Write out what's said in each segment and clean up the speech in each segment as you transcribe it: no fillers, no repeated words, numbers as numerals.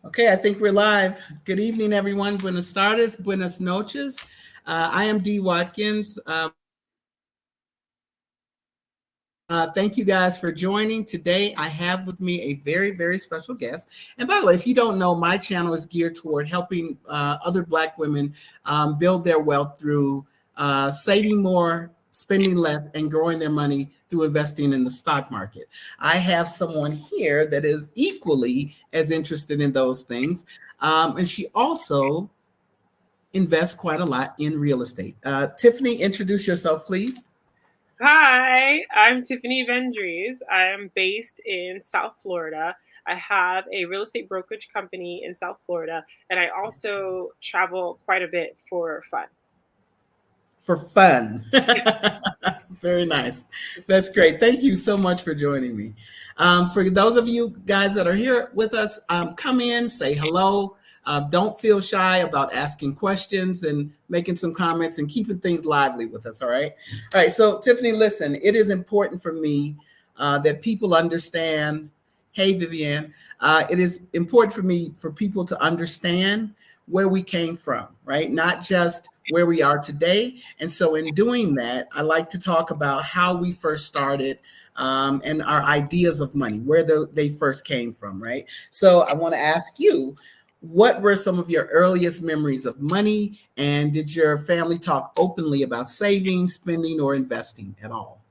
Okay, I think we're live. Good evening, everyone. Buenos tardes, buenas noches. I am Dee Watkins. Thank you guys for joining. Today, I have with me a very, very special guest. And by the way, if you don't know, my channel is geared toward helping other Black women build their wealth through saving more, spending less, and growing their money through investing in the stock market. I have someone here that is equally as interested in those things. And she also invests quite a lot in real estate. Tiffanie, introduce yourself, please. Hi, I'm Tiffanie Vendryes. I'm based in South Florida. I have a real estate brokerage company in South Florida, and I also travel quite a bit for fun. For fun. Very nice. That's great. Thank you so much for joining me. For those of you guys that are here with us, come in, say hello. Don't feel shy about asking questions and making some comments and keeping things lively with us. All right. All right. So, Tiffanie, listen, it is important for me that people understand. Hey, Vivian. It is important for me for people to understand where we came from, right? Not just where we are today. And so, in doing that, I like to talk about how we first started and our ideas of money, where they first came from, right? So, I want to ask you, what were some of your earliest memories of money? And did your family talk openly about saving, spending, or investing at all?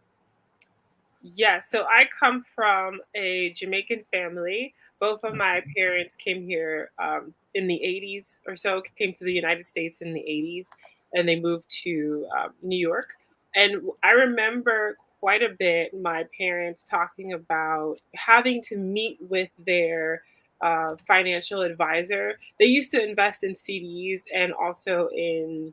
Yeah, so I come from a Jamaican family. Both of my Okay. parents came here in the 80s or so, came to the United States in the 80s, and they moved to New York. And I remember quite a bit my parents talking about having to meet with their financial advisor. They used to invest in CDs and also in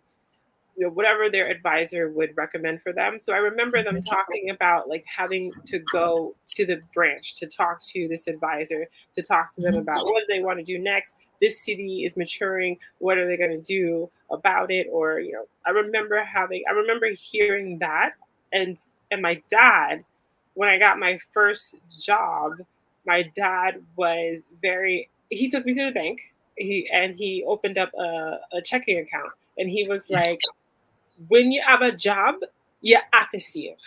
whatever their advisor would recommend for them. So I remember them talking about like having to go to the branch to talk to this advisor, to talk to them Mhm. about what do they want to do next. This city is maturing. What are they going to do about it? Or I remember hearing that, and my dad, when I got my first job, my dad was very. He took me to the bank. He opened up a checking account, and he was like, when you have a job, you have to save.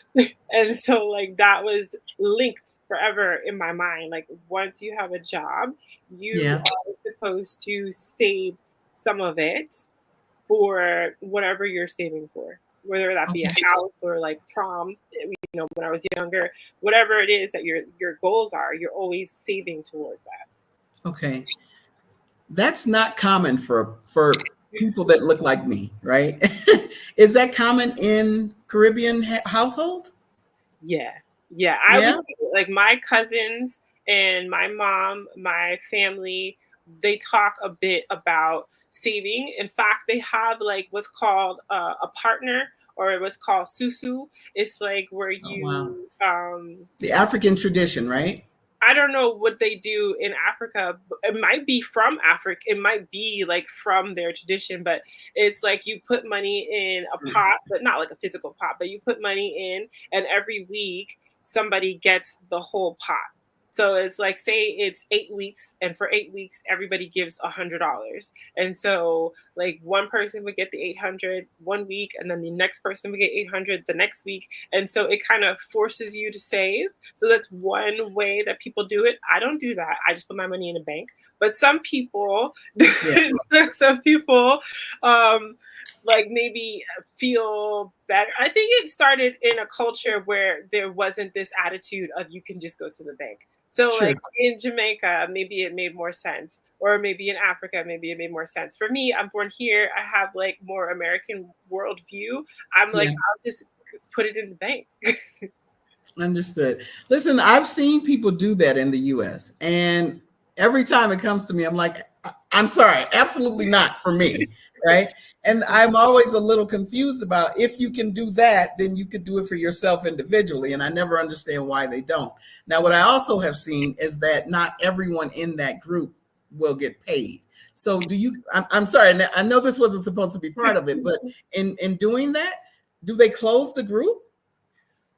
And so like that was linked forever in my mind. Like once you have a job, you Yeah. are supposed to save some of it for whatever you're saving for. Whether that be a Okay. house or like prom, when I was younger, whatever it is that your goals are, you're always saving towards that. Okay. That's not common for people that look like me, right? Is that common in Caribbean households? Yeah. Yeah. I would Yeah. say, like my cousins and my mom, my family, they talk a bit about saving. In fact, they have like what's called a partner or what's called susu. It's like where Oh, wow. you The African tradition, right? I don't know what they do in Africa. It might be from Africa. It might be like from their tradition, but it's like you put money in a pot, but not like a physical pot, but you put money in, and every week somebody gets the whole pot. So it's like, say it's 8 weeks, and for 8 weeks, everybody gives $100. And so, like, one person would get the 800 one week, and then the next person would get 800 the next week. And so it kind of forces you to save. So that's one way that people do it. I don't do that. I just put my money in a bank. But some people, Yeah. some people, um, like maybe feel better. I think it started in a culture where there wasn't this attitude of you can just go to the bank. So Sure. like in Jamaica, maybe it made more sense, or maybe in Africa, maybe it made more sense. For me, I'm born here. I have like more American worldview. I'm like, Yeah. I'll just put it in the bank. Understood. Listen, I've seen people do that in the US. And every time it comes to me, I'm like, I'm sorry, absolutely not for me. Right. And I'm always a little confused about if you can do that, then you could do it for yourself individually. And I never understand why they don't. Now, what I also have seen is that not everyone in that group will get paid. So do you, I'm sorry, and I know this wasn't supposed to be part of it, but in doing that, do they close the group?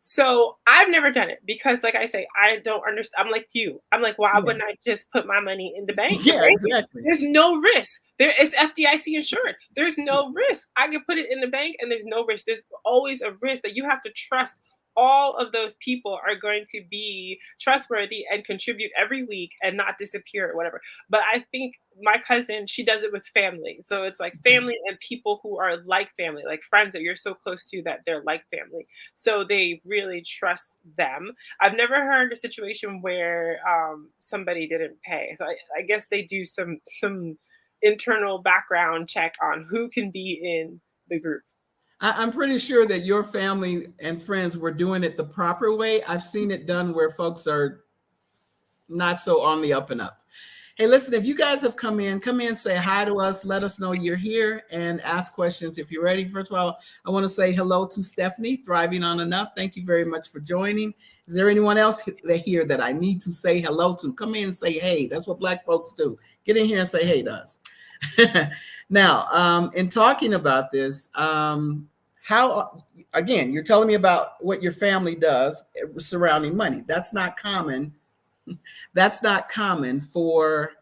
So I've never done it because, like I say, I don't understand. I'm like you. I'm like, why Yeah. wouldn't I just put my money in the bank? The Yeah, bank, exactly. there's no risk. It's FDIC insured. There's no risk. I can put it in the bank, and there's no risk. There's always a risk that you have to trust. All of those people are going to be trustworthy and contribute every week and not disappear or whatever. But I think my cousin, she does it with family. So it's like family and people who are like family, like friends that you're so close to that they're like family. So they really trust them. I've never heard a situation where somebody didn't pay. So I guess they do some internal background check on who can be in the group. I'm pretty sure that your family and friends were doing it the proper way. I've seen it done where folks are not so on the up and up. Hey, listen, if you guys have come in, say hi to us, let us know you're here, and ask questions if you're ready. First of all, I want to say hello to Stephanie, Thriving on Enough. Thank you very much for joining. Is there anyone else here that I need to say hello to? Come in and say hey. That's what Black folks do. Get in here and say hey to us. Now, in talking about this, how, again, you're telling me about what your family does surrounding money. That's not common. That's not common for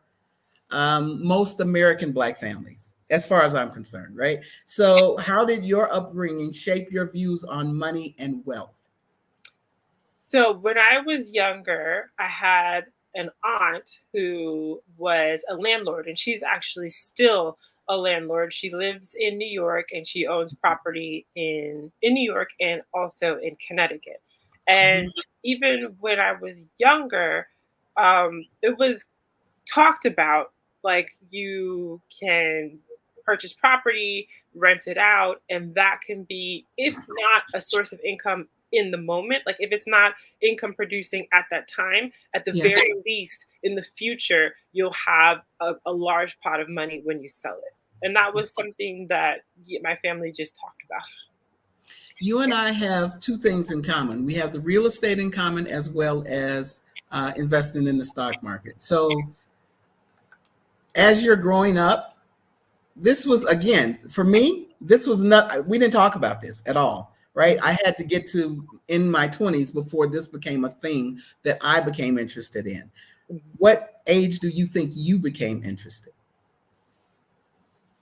most American Black families, as far as I'm concerned, right? So, how did your upbringing shape your views on money and wealth? So when I was younger, I had an aunt who was a landlord, and she's actually still a landlord. She lives in New York, and she owns property in New York and also in Connecticut. Mhm. And even when I was younger, it was talked about like you can purchase property, rent it out, and that can be, if not a source of income in the moment, like if it's not income producing at that time, at the Yeah. very least in the future, you'll have a large pot of money when you sell it. And that was something that my family just talked about. You and I have two things in common. We have the real estate in common as well as investing in the stock market. So, as you're growing up, this was, again, for me, this was not, we didn't talk about this at all, right? I had to get to in my 20s before this became a thing that I became interested in. What age do you think you became interested?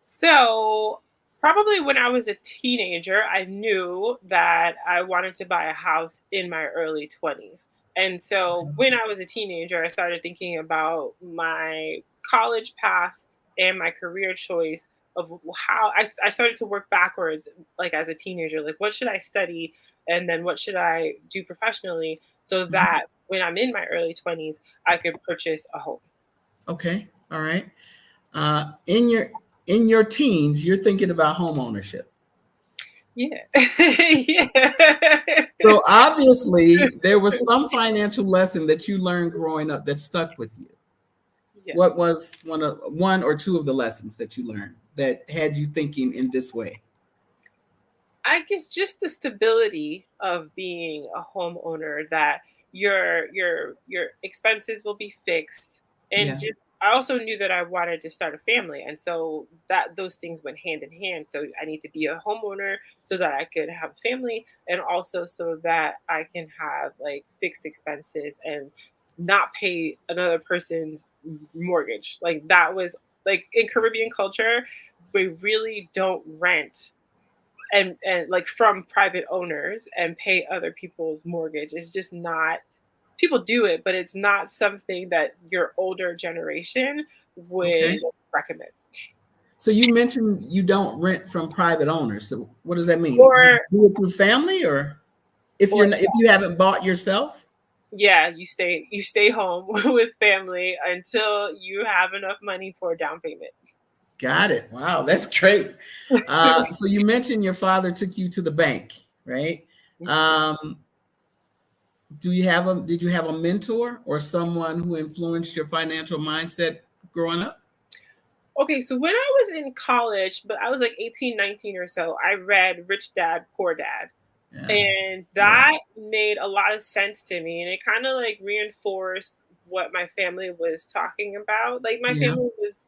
So, probably when I was a teenager, I knew that I wanted to buy a house in my early 20s. And so, when I was a teenager, I started thinking about my college path and my career choice of how I started to work backwards, like as a teenager, like what should I study? And then what should I do professionally so Mhm. that when I'm in my early 20s, I could purchase a home. Okay, all right. Uh, in your in your teens, you're thinking about home ownership. Yeah. Yeah. So obviously, there was some financial lesson that you learned growing up that stuck with you. Yeah. What was one or two of the lessons that you learned that had you thinking in this way? I guess just the stability of being a homeowner, that your expenses will be fixed. And Yeah. just I also knew that I wanted to start a family, and so that those things went hand in hand. So I need to be a homeowner so that I could have a family, and also so that I can have like fixed expenses and not pay another person's mortgage. Like that was like in Caribbean culture, we really don't rent and like from private owners and pay other people's mortgage. It's just not, people do it, but it's not something that your older generation would Okay. recommend. So you mentioned you don't rent from private owners. So what does that mean? You Or do it through family, or if or you're not, if you haven't bought yourself? yeah, you stay home with family until you have enough money for a down payment. Got it. Wow, that's great. So you mentioned your father took you to the bank, right? Um, did you have a mentor or someone who influenced your financial mindset growing up? Okay, so when I was in college, but I was like 18, 19 or so, I read Rich Dad, Poor Dad. Yeah. And Yeah. that made a lot of sense to me. And it kind of like reinforced what my family was talking about. Like my Yeah. family was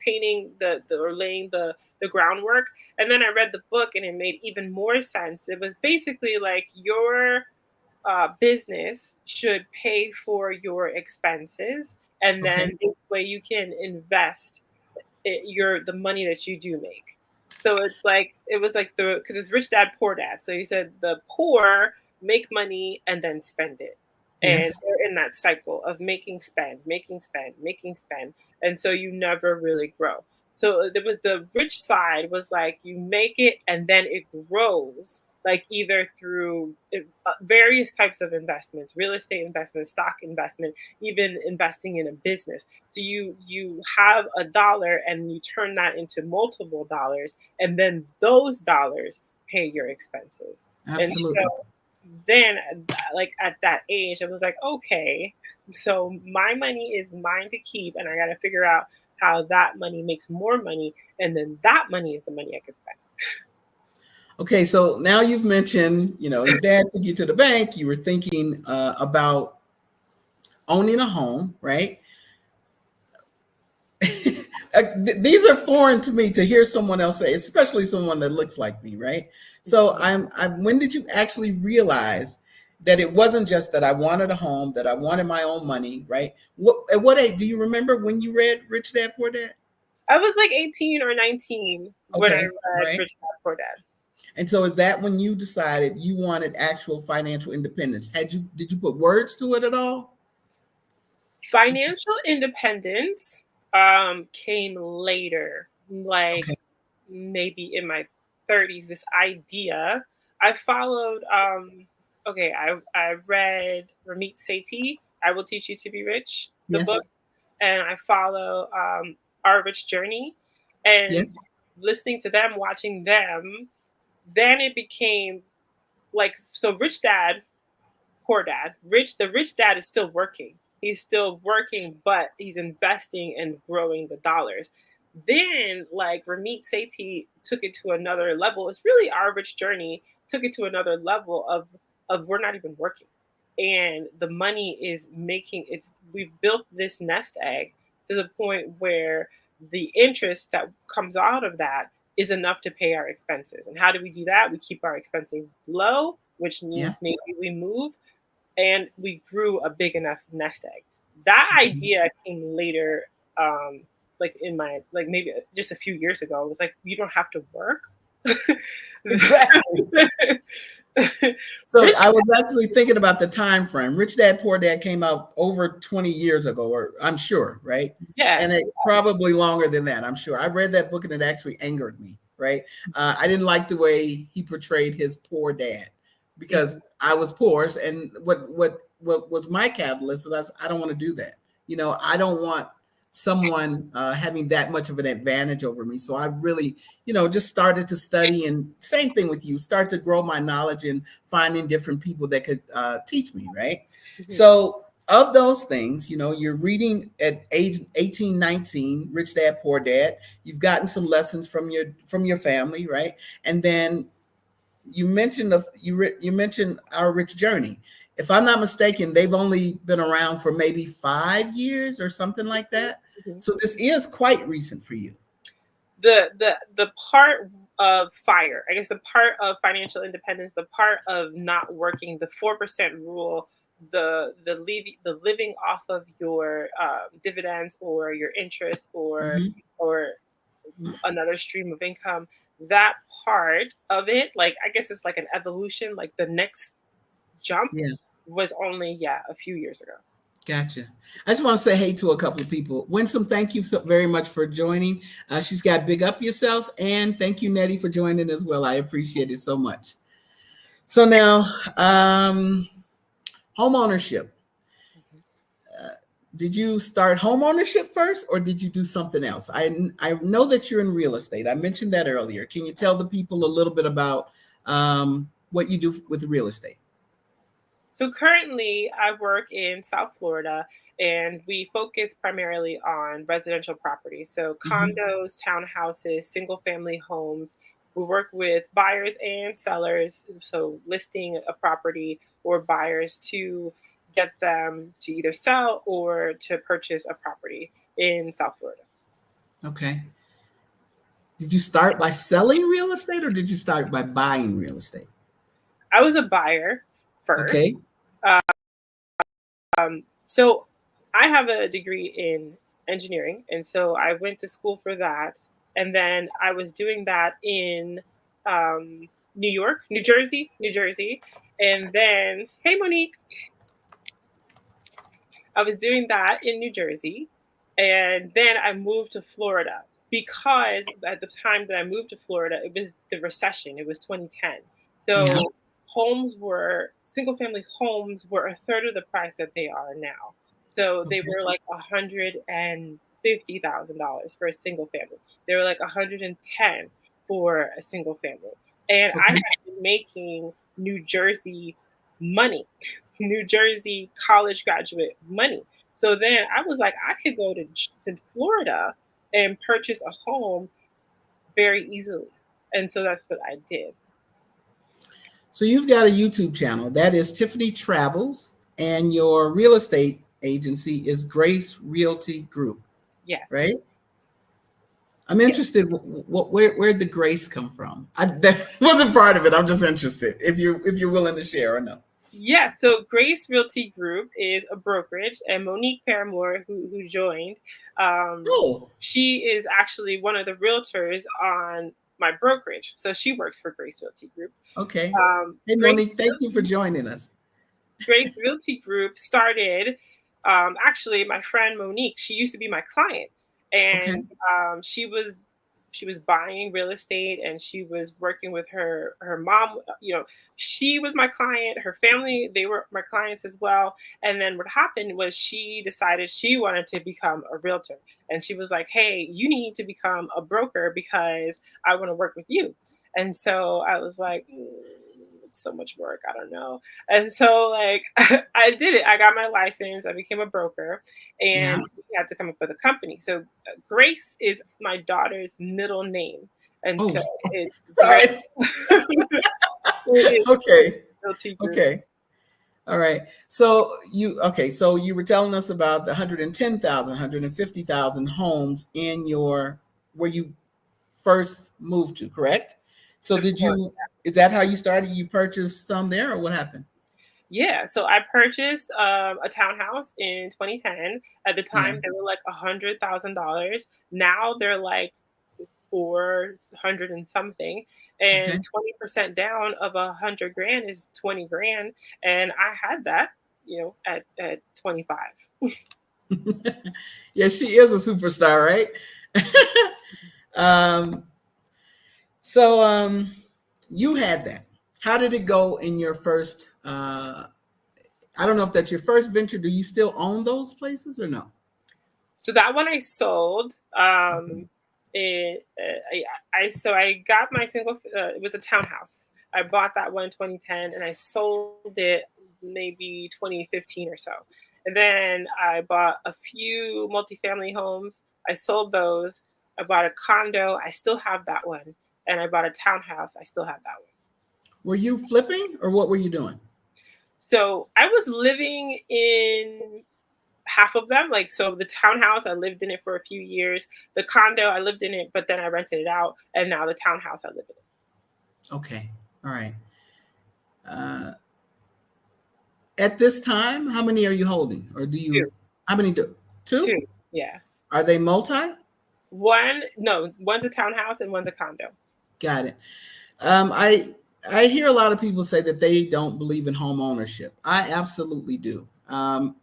painting the or laying the the groundwork. And then I read the book and it made even more sense. It was basically like your business should pay for your expenses, and then Okay. this way you can invest the money that you do make. So it's like it was like the because it's rich dad poor dad. So you said the poor make money and then spend it, and Yes. they're in that cycle of making spend, making spend, making spend, and so you never really grow. So there was the rich side was like you make it and then it grows, like either through various types of investments, real estate investment, stock investment, even investing in a business. So you have a dollar and you turn that into multiple dollars, and then those dollars pay your expenses. And Absolutely. so then, like at that age, I was like, okay, so my money is mine to keep, and I got to figure out how that money makes more money, and then that money is the money I can spend. Okay, so now you've mentioned, your dad took you to the bank. You were thinking about owning a home, right? These are foreign to me to hear someone else say, especially someone that looks like me, right? So when did you actually realize that it wasn't just that I wanted a home, that I wanted my own money, right? At what age do you remember when you read Rich Dad Poor Dad? I was like 18 or 19 when I Okay, read right. Rich Dad Poor Dad. And so is that when you decided you wanted actual financial independence? Did you put words to it at all? Financial independence came later, like Okay. maybe in my 30s. This idea I followed. Okay, I read Ramit Sethi, I Will Teach You to Be Rich, the Yes. book, and I follow Our Rich Journey, and Yes. listening to them, watching them, then it became like so. Rich Dad Poor Dad. The rich dad is still working. He's still working, but he's investing and growing the dollars. Then, like Ramit Sethi took it to another level. It's really Our Rich Journey took it to another level of we're not even working, and the money is making it's. We've built this nest egg to the point where the interest that comes out of that is enough to pay our expenses. And how do we do that? We keep our expenses low, which Yeah. means maybe we move and we grew a big enough nest egg. That idea came later, like in my like maybe just a few years ago. It was like you don't have to work. Exactly. So Rich, I was actually thinking about the time frame. Rich Dad Poor Dad came out over 20 years ago, or I'm sure, right? yeah, And it probably longer than that, I'm sure. I read that book and it actually angered me, right? I didn't like the way he portrayed his poor dad because mhm, I was poor. And what was my catalyst is I don't want to do that. I don't want someone having that much of an advantage over me. So I really, just started to study, and same thing with you, start to grow my knowledge and finding different people that could teach me, right? mhm. So of those things, you're reading at age 18, 19, Rich Dad, Poor Dad. You've gotten some lessons from your family, right? And then you mentioned Our Rich Journey. If I'm not mistaken, they've only been around for maybe 5 years or something like that. Mhm. So this is quite recent for you. The part of fire, I guess the part of financial independence, the part of not working, the 4% rule, the living off of your dividends or your interest Hmm. or another stream of income. That part of it, like I guess it's like an evolution. Like the next jump Yeah, was only a few years ago. gotcha. I just want to say hey to a couple of people. Winsome, thank you so very much for joining. She's got Big Up Yourself, and thank you, Nettie, for joining as well. I appreciate it so much. So now, home ownership. Did you start home ownership first, or did you do something else? I know that you're in real estate. I mentioned that earlier. Can you tell the people a little bit about what you do with real estate? So currently, I work in South Florida, and we focus primarily on residential properties. So Hmm. condos, townhouses, single family homes. We work with buyers and sellers, so listing a property or buyers to get them to either sell or to purchase a property in South Florida. Okay. Did you start by selling real estate or did you start by buying real estate? I was a buyer first. Okay. So I have a degree in engineering, and so I went to school for that. And then I was doing that in New York, New Jersey. And then, hey, Monique, I was doing that in New Jersey. And then I moved to Florida because at the time that I moved to Florida, it was the recession. It was 2010. Yeah. So single family homes were a third of the price that they are now. So they Okay. were like $150,000 for a single family. They were like 110 for a single family. And I Okay. had been making New Jersey money, New Jersey college graduate money. So then I was like, I could go to Florida and purchase a home very easily. And so that's what I did. So you've got a YouTube channel that is Tiffanie Travels, and your real estate agency is Grace Realty Group, Yes. right? I'm Yes. interested. Where'd the grace come from? That wasn't part of it. I'm just interested if you're willing to share or no. Yeah, so Grace Realty Group is a brokerage, and Monique Paramore, who joined, um, Oh, she is actually one of the realtors on my brokerage. So she works for Grace Realty Group. okay. Hey, Grace Monique, thank you for joining us. Grace Realty Group started. Actually, my friend Monique, she used to be my client, Okay. and she was buying real estate, and she was working with her mom. She was my client. Her family, they were my clients as well. And then what happened was she decided she wanted to become a realtor, and she was like, "Hey, you need to become a broker because I want to work with you." And so I was like, it's so much work. I don't know. And so, like, I did it. I got my license. I became a broker, Yeah. and we had to come up with a company. So, Grace is my daughter's middle name, and Oh, so it's Grace. sorry. It is Okay. Realty Group. Okay. All right. So you were telling us about the 110,000, 150,000 homes in your where you first moved to, correct? So The floor. is that how you started? You purchased some there or what happened? Yeah, so I purchased a townhouse in 2010. At the Yeah. time, they were like $100,000. Now they're like 400 and something. Okay. And 20% down of 100 grand is 20 grand. And I had that, at 25. Yeah, she is a superstar, right? um, so you had that. How did it go in your first I don't know if that's your first venture. Do you still own those places or no? So that one I sold. It, so I got my single. It was a townhouse. I bought that one in 2010, and I sold it maybe 2015 or so. And then I bought a few multifamily homes. I sold those. I bought a condo. I still have that one, and I bought a townhouse. I still have that one. Were you flipping or what were you doing? So I was living in half of them. Like, so the townhouse, I lived in it for a few years. The condo, I lived in it, but then I rented it out. And now the townhouse, I live in it. Okay. All right. Uh, at this time, how many are you holding? Or Two. how many do? Two? Two. Yeah. Are they multi? No, one's a townhouse and one's a condo. Got it. I hear a lot of people say that they don't believe in home ownership. I absolutely do. And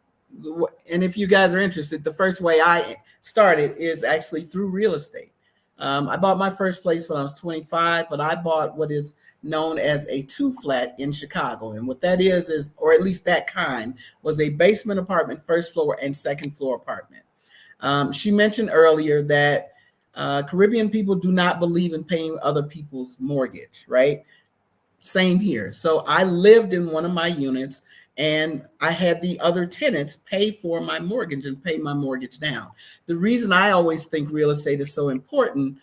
if you guys are interested, the first way I started is actually through real estate. I bought my first place when I was 25, but I bought what is known as a two flat in Chicago. And what that is, or at least that kind, was a basement apartment, first floor and second floor apartment. She mentioned earlier that Caribbean people do not believe in paying other people's mortgage, right? Same here. So I lived in one of my units and I had the other tenants pay for my mortgage and pay my mortgage down. The reason I always think real estate is so important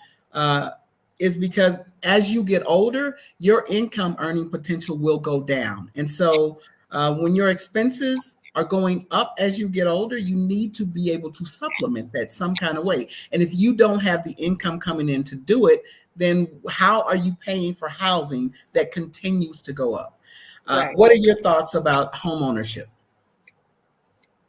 is because as you get older, your income earning potential will go down. And so when your expenses are going up as you get older, you need to be able to supplement that some kind of way. And if you don't have the income coming in to do it, then how are you paying for housing that continues to go up? Right. What are your thoughts about home ownership?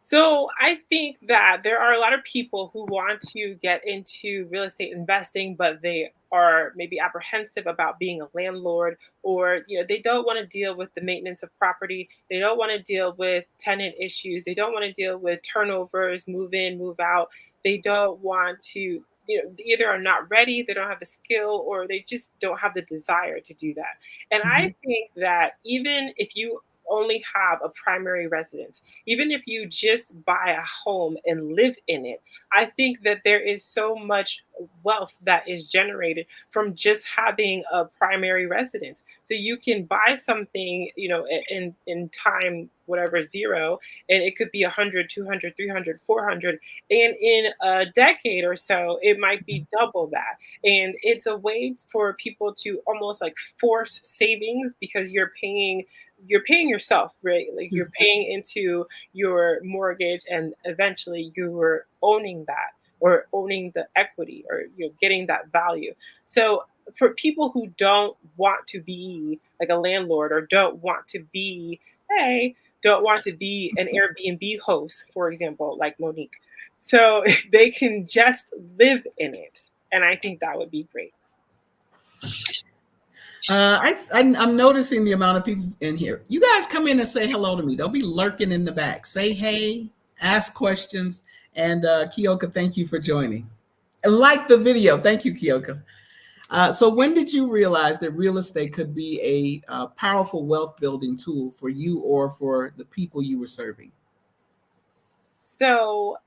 So I think that there are a lot of people who want to get into real estate investing, but they are maybe apprehensive about being a landlord, or they don't want to deal with the maintenance of property. They don't want to deal with tenant issues. They don't want to deal with turnovers, move in, move out. They don't want to, either are not ready, they don't have the skill, or they just don't have the desire to do that. And I Mhm. think that even if you only have a primary residence, even if you just buy a home and live in it, I think that there is so much wealth that is generated from just having a primary residence. So you can buy something, in time, whatever, zero, and it could be 100, 200, 300, 400. And in a decade or so, it might be double that. And it's a way for people to almost like force savings, because you're paying yourself, right? Like you're paying into your mortgage, and eventually you're owning that, or owning the equity, or you're getting that value. So for people who don't want to be like a landlord, or don't want to be an Airbnb host, for example, like Monique, so they can just live in it, and I think that would be great. I'm noticing the amount of people in here. You guys come in and say hello to me. Don't be lurking in the back. Say hey, ask questions. And Kyoka, thank you for joining. And like the video. Thank you, Kyoka. So when did you realize that real estate could be a powerful wealth building tool for you or for the people you were serving? So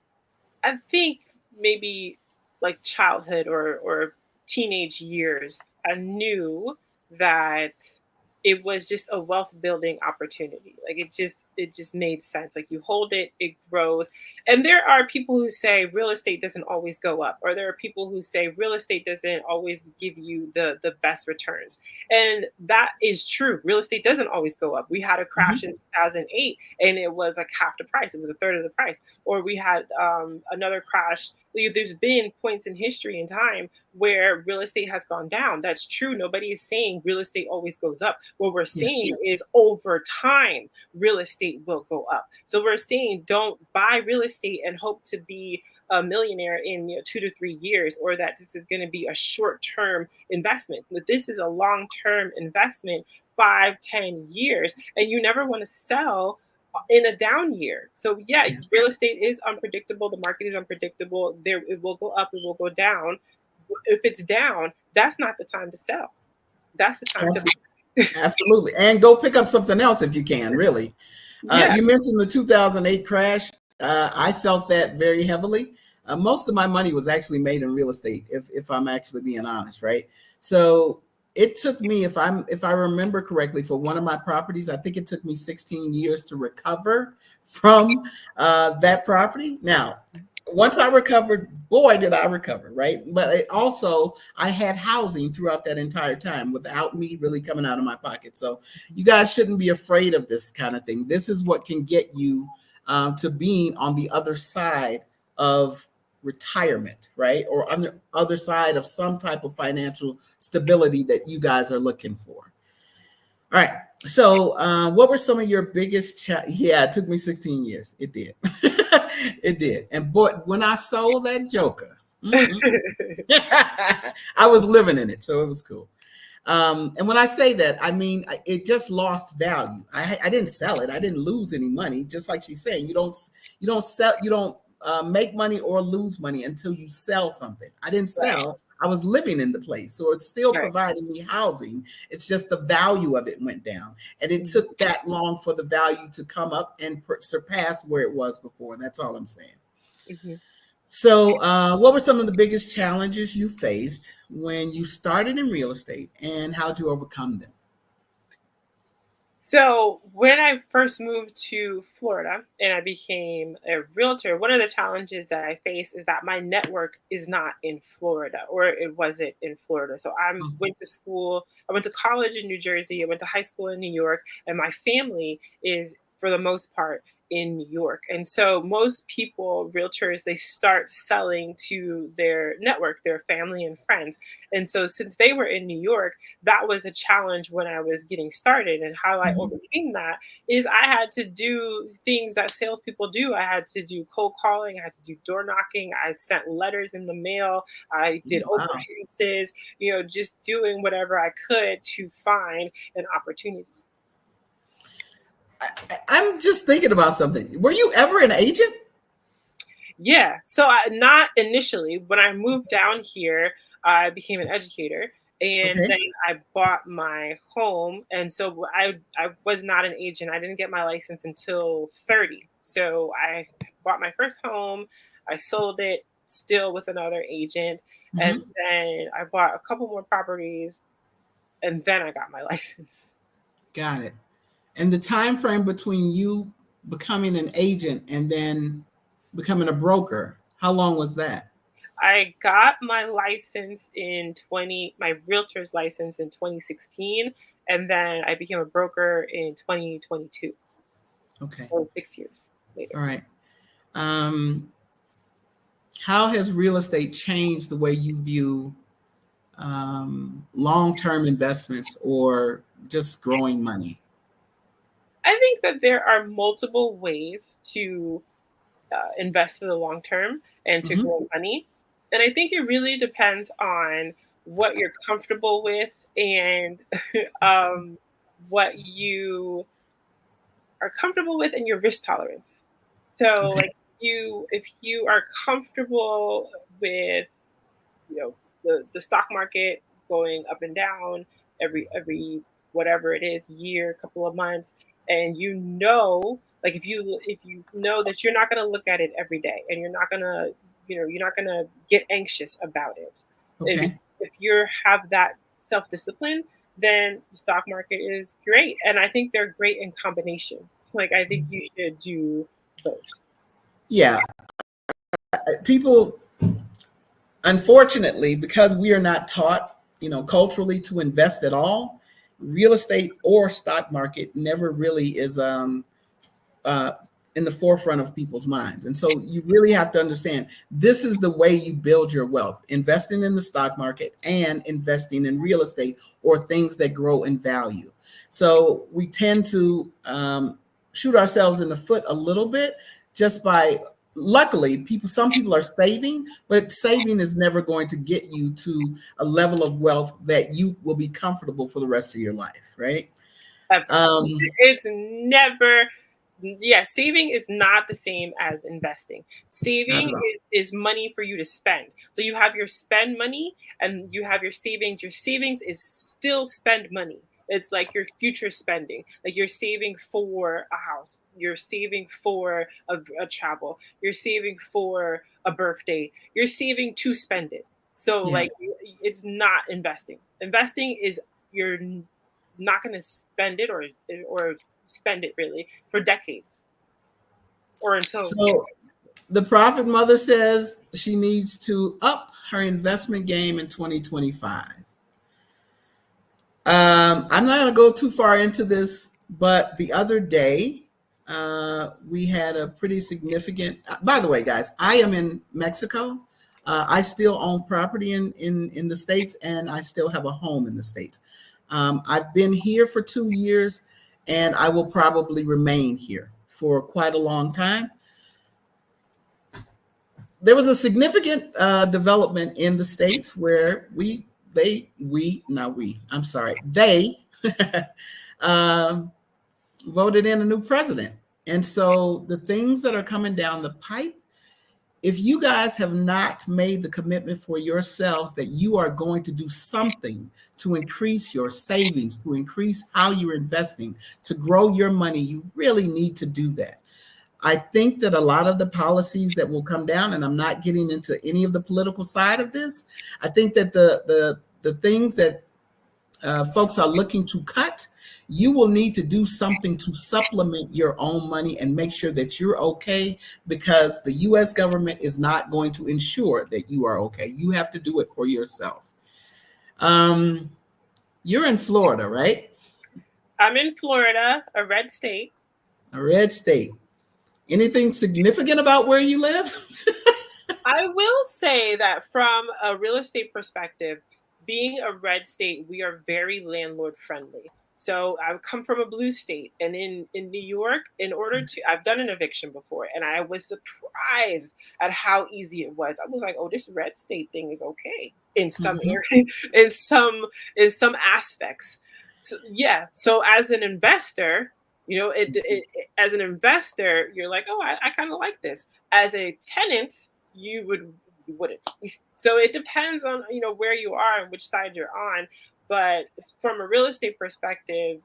I think maybe like childhood, or teenage years, I knew that it was just a wealth building opportunity. Like it just made sense. Like you hold it, it grows. And there are people who say real estate doesn't always go up, or there are people who say real estate doesn't always give you the best returns. And that is true. Real estate doesn't always go up. We had a crash in Mhm. 2008, and it was like half the price. It was a third of the price. Or we had another crash. There's been points in history and time where real estate has gone down. That's true. Nobody is saying real estate always goes up. What we're Yes. saying is over time, real estate will go up. So we're saying don't buy real estate and hope to be a millionaire in 2 to 3 years, or that this is going to be a short-term investment. But this is a long-term investment, 5, 10 years, and you never want to sell in a down year. So yeah, Yeah. real estate is unpredictable. The market is unpredictable. There, it will go up, it will go down. If it's down, that's not the time to sell. That's the time to buy. Absolutely. And go pick up something else if you can, really. Yeah. You mentioned the 2008 crash. I felt that very heavily. Most of my money was actually made in real estate, if I'm actually being honest, right? So it took me, if I remember correctly, for one of my properties, I think it took me 16 years to recover from that property. Now, once I recovered, boy, did I recover, right? But it also, I had housing throughout that entire time without me really coming out of my pocket. So you guys shouldn't be afraid of this kind of thing. This is what can get you to being on the other side of retirement, right? Or on the other side of some type of financial stability that you guys are looking for. All right. So, what were some of your biggest? Yeah, it took me 16 years. It did. It did. And boy, when I sold that Joker, I was living in it, so it was cool. And when I say that, I mean it just lost value. I didn't sell it. I didn't lose any money. Just like she's saying, you don't sell, you don't make money or lose money until you sell something. I didn't Right. sell. I was living in the place, so it's still Right. providing me housing. It's just the value of it went down, and it Mhm. took that long for the value to come up and surpass where it was before. That's all I'm saying. Mhm. So, what were some of the biggest challenges you faced when you started in real estate, and how'd you overcome them? So when I first moved to Florida and I became a realtor, one of the challenges that I face is that my network is not in Florida, or it wasn't in Florida. So I went to college in New Jersey, I went to high school in New York, and my family is for the most part in New York. And so most people, realtors, they start selling to their network, their family and friends. And so since they were in New York, that was a challenge when I was getting started. And how I Mhm. overcame that is I had to do things that salespeople do. I had to do cold calling, I had to do door knocking, I sent letters in the mail, I did open Wow. houses, just doing whatever I could to find an opportunity. I'm just thinking about something. Were you ever an agent? Yeah. So not initially. When I moved down here, I became an educator, and Okay. then I bought my home. And so I was not an agent. I didn't get my license until 30. So I bought my first home. I sold it still with another agent, and Hmm. then I bought a couple more properties, and then I got my license. Got it. And the time frame between you becoming an agent and then becoming a broker, how long was that? I got my license my realtor's license in 2016, and then I became a broker in 2022. Okay. So 6 years later. All right. Um, how has real estate changed the way you view long-term investments or just growing money? I think that there are multiple ways to invest for the long term and to Hmm. grow money. And I think it really depends on what you're comfortable with and what you are comfortable with and your risk tolerance. So Okay. like if you are comfortable with the stock market going up and down every whatever it is, year, couple of months, and like if you know that you're not going to look at it every day, and you're not going to get anxious about it. if, Okay. if you have that self-discipline, then the stock market is great, and I think they're great in combination. Like I think you should do both. Yeah. People, unfortunately, because we are not taught, culturally to invest at all, real estate or stock market never really is uh, in the forefront of people's minds. And so you really have to understand this is the way you build your wealth: investing in the stock market and investing in real estate or things that grow in value. So we tend to shoot ourselves in the foot a little bit just by, luckily, some people are saving, but saving is never going to get you to a level of wealth that you will be comfortable for the rest of your life, right? Ever. Um, It's never, yeah, saving is not the same as investing. not Saving at all. is money for you to spend. So you have your spend money and you have your savings. Your savings is still spend money. It's like your future spending. Like you're saving for a house, you're saving for a travel, you're saving for a birthday, you're saving to spend it. So Yeah. like it's not investing. Investing is you're not going to spend it or spend it really for decades or until. So the Prophet Mother says she needs to up her investment game in 2025. I'm not going to go too far into this, but the other day we had a pretty significant. By the way, guys, I am in Mexico. I still own property in the States, and I still have a home in the States. I've been here for 2 years, and I will probably remain here for quite a long time. There was a significant development in the States where I'm sorry, they um, voted in a new president. And so the things that are coming down the pipe, if you guys have not made the commitment for yourselves that you are going to do something to increase your savings, to increase how you're investing, to grow your money, you really need to do that. I think that a lot of the policies that will come down, and I'm not getting into any of the political side of this, I think that the things that folks are looking to cut, you will need to do something to supplement your own money and make sure that you're okay, because the U.S. government is not going to ensure that you are okay. You have to do it for yourself. Um, you're in Florida, right? I'm in Florida, a red state. A red state. Anything significant about where you live? I will say that from a real estate perspective, being a red state, we are very landlord friendly. So I've come from a blue state, and in New York, in order to, I've done an eviction before, and I was surprised at how easy it was. I was like, oh, this red state thing is okay in some Mhm. area, in some aspects. So, yeah. So as an investor, as an investor, you're like, oh, I kind of like this. As a tenant, you wouldn't. So it depends on where you are and which side you're on. But from a real estate perspective,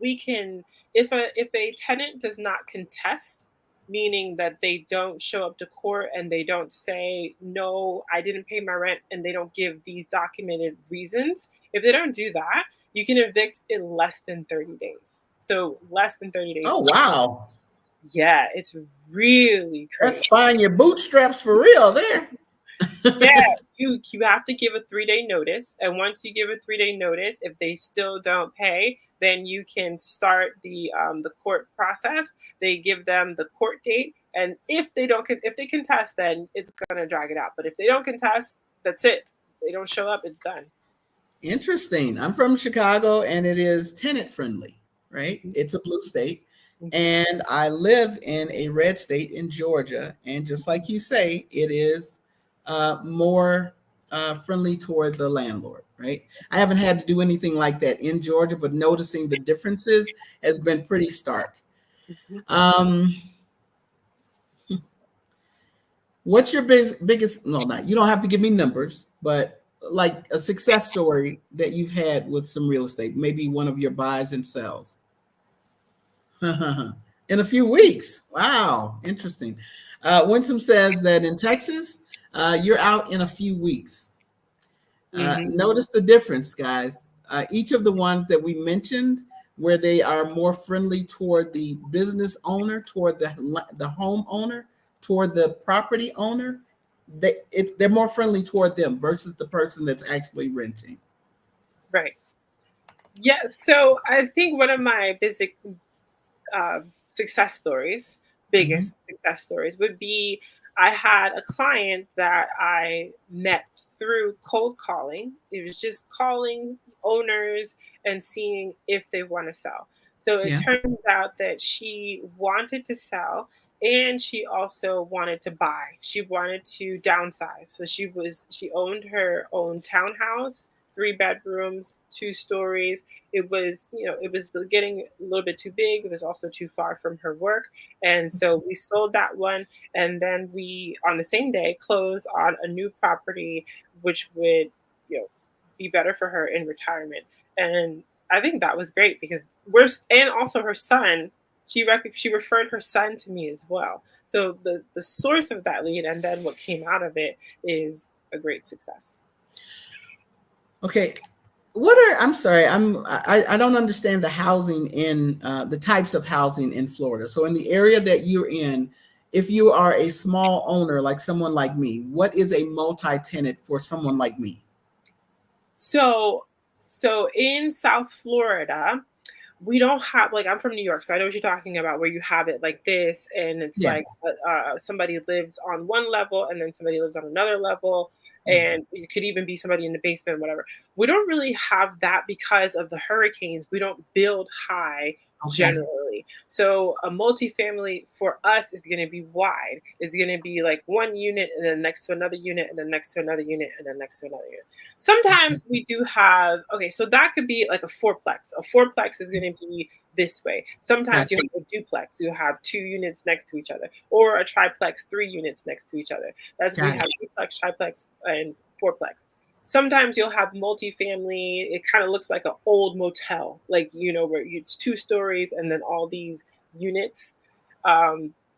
we can, if a tenant does not contest, meaning that they don't show up to court and they don't say no, I didn't pay my rent, and they don't give these documented reasons. If they don't do that, you can evict in less than 30 days. So less than 30 days. Oh, wow. Yeah, it's really That's crazy. fine. Your bootstraps for real there. Yeah, you have to give a 3-day notice, and once you give a 3-day notice, if they still don't pay, then you can start the court process. They give them the court date, and if they contest, then it's gonna drag it out. But if they don't contest, that's it. They don't show up, it's done. Interesting. I'm from Chicago and it is tenant friendly, right? It's a blue state. Mhm. And I live in a red state in Georgia. And just like you say, it is more friendly toward the landlord, right? I haven't had to do anything like that in Georgia, but noticing the differences has been pretty stark. Mhm. Um, what's your biggest, no, not, you don't have to give me numbers, but like a success story that you've had with some real estate, maybe one of your buys and sells in a few weeks. Wow, interesting. Winsome says that in Texas, you're out in a few weeks. Mhm. Notice the difference, guys. Each of the ones that we mentioned, where they are more friendly toward the business owner, toward the homeowner, toward the property owner, they're more friendly toward them versus the person that's actually renting. Right. Yeah. So I think one of my success stories, Mhm. biggest success stories, would be I had a client that I met through cold calling. It was just calling owners and seeing if they want to sell. So it Yeah. turns out that she wanted to sell and she also wanted to buy. She wanted to downsize. So she owned her own townhouse, 3 bedrooms, 2 stories. It was getting a little bit too big. It was also too far from her work. And so we sold that one. And then we, on the same day, closed on a new property, which would, be better for her in retirement. And I think that was great because and also her son, she referred her son to me as well. So the source of that lead and then what came out of it is a great success. Okay. I'm sorry, I don't understand the housing in the types of housing in Florida. So in the area that you're in, if you are a small owner, like someone like me, what is a multi-tenant for someone like me? So so in South Florida, we don't have, like, I'm from New York, so I know what you're talking about, where you have it like this, and it's Yeah, like somebody lives on one level, and then somebody lives on another level, yeah, and it could even be somebody in the basement, whatever. We don't really have that because of the hurricanes. We don't build high okay, generally. So a multifamily for us is going to be wide. It's going to be like one unit, and then next to another unit, and then next to another unit, and then next to another unit. okay, Sometimes we do have, okay, so that could be like a fourplex. A fourplex is going to be this way. Sometimes you gotcha, have a duplex, you have 2 units next to each other, or a triplex, 3 units next to each other. That's we got have it, duplex, triplex, and fourplex. Sometimes you'll have multifamily. It kind of looks like an old motel, like where it's 2 stories and then all these units.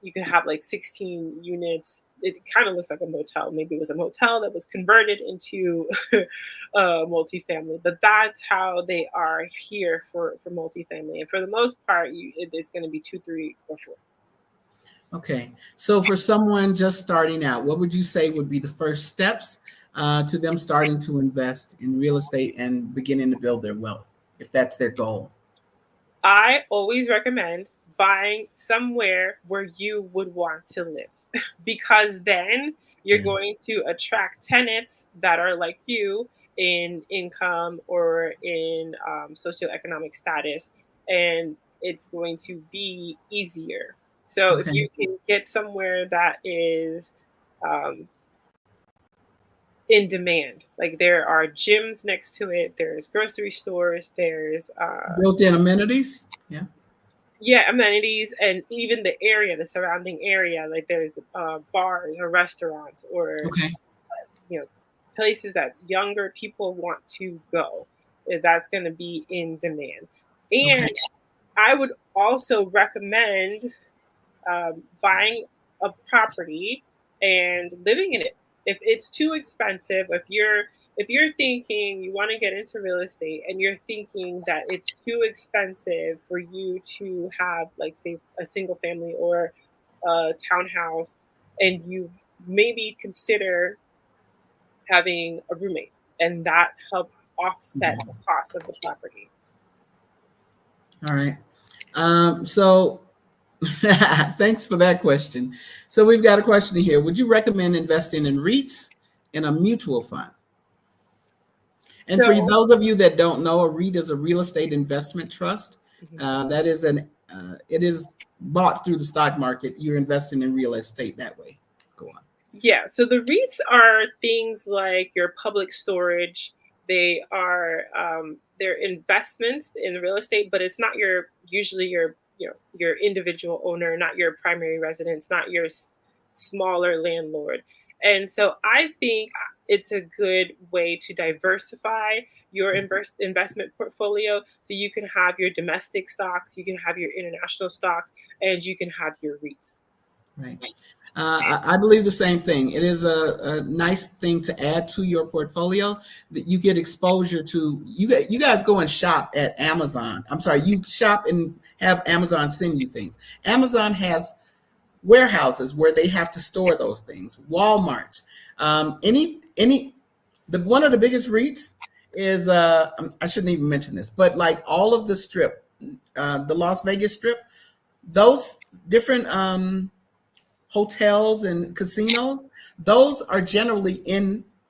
You can have like 16 units. It kind of looks like a motel. Maybe it was a motel that was converted into multifamily, but that's how they are here for multifamily. And for the most part, it's going to be 2, 3, or 4. okay. So for someone just starting out, what would you say would be the first steps to them starting to invest in real estate and beginning to build their wealth, if that's their goal? I always recommend buying somewhere where you would want to live because then you're Yeah. going to attract tenants that are like you in income or in socioeconomic status, and it's going to be easier. So if Okay. you can get somewhere that is um, in demand, like there are gyms next to it, there's grocery stores, there's Built-in amenities. Yeah. yeah, amenities, and even the area, the surrounding area, like there's bars or restaurants or Okay. you know places that younger people want to go. That's going to be in demand. Okay. And I would also recommend buying a property and living in it. If it's too expensive, if you're thinking you want to get into real estate and you're thinking that it's too expensive for you to have, like, say, a single family or a townhouse, and you maybe consider having a roommate, and that help offset the Mhm. cost of the property. All right. So thanks for that question. So we've got a question here. Would you recommend investing in REITs in a mutual fund? And for So, those of you that don't know, a REIT is a real estate investment trust. mhm. That is it is bought through the stock market. You're investing in real estate that way. Go on. Yeah, so the REITs are things like your public storage. They are they're investments in real estate, but it's not your usually your your individual owner, not your primary residence, not your smaller landlord. And so I think it's a good way to diversify your investment portfolio, so you can have your domestic stocks, you can have your international stocks, and you can have your REITs. Right. I believe the same thing. It is a nice thing to add to your portfolio that you get exposure to. You guys go and shop at Amazon. I'm sorry, you shop and have Amazon send you things. Amazon has warehouses where they have to store those things. Walmart's, any the one of the biggest REITs is I shouldn't even mention this, but like all of the strip, the Las Vegas strip, those different hotels and casinos, those are generally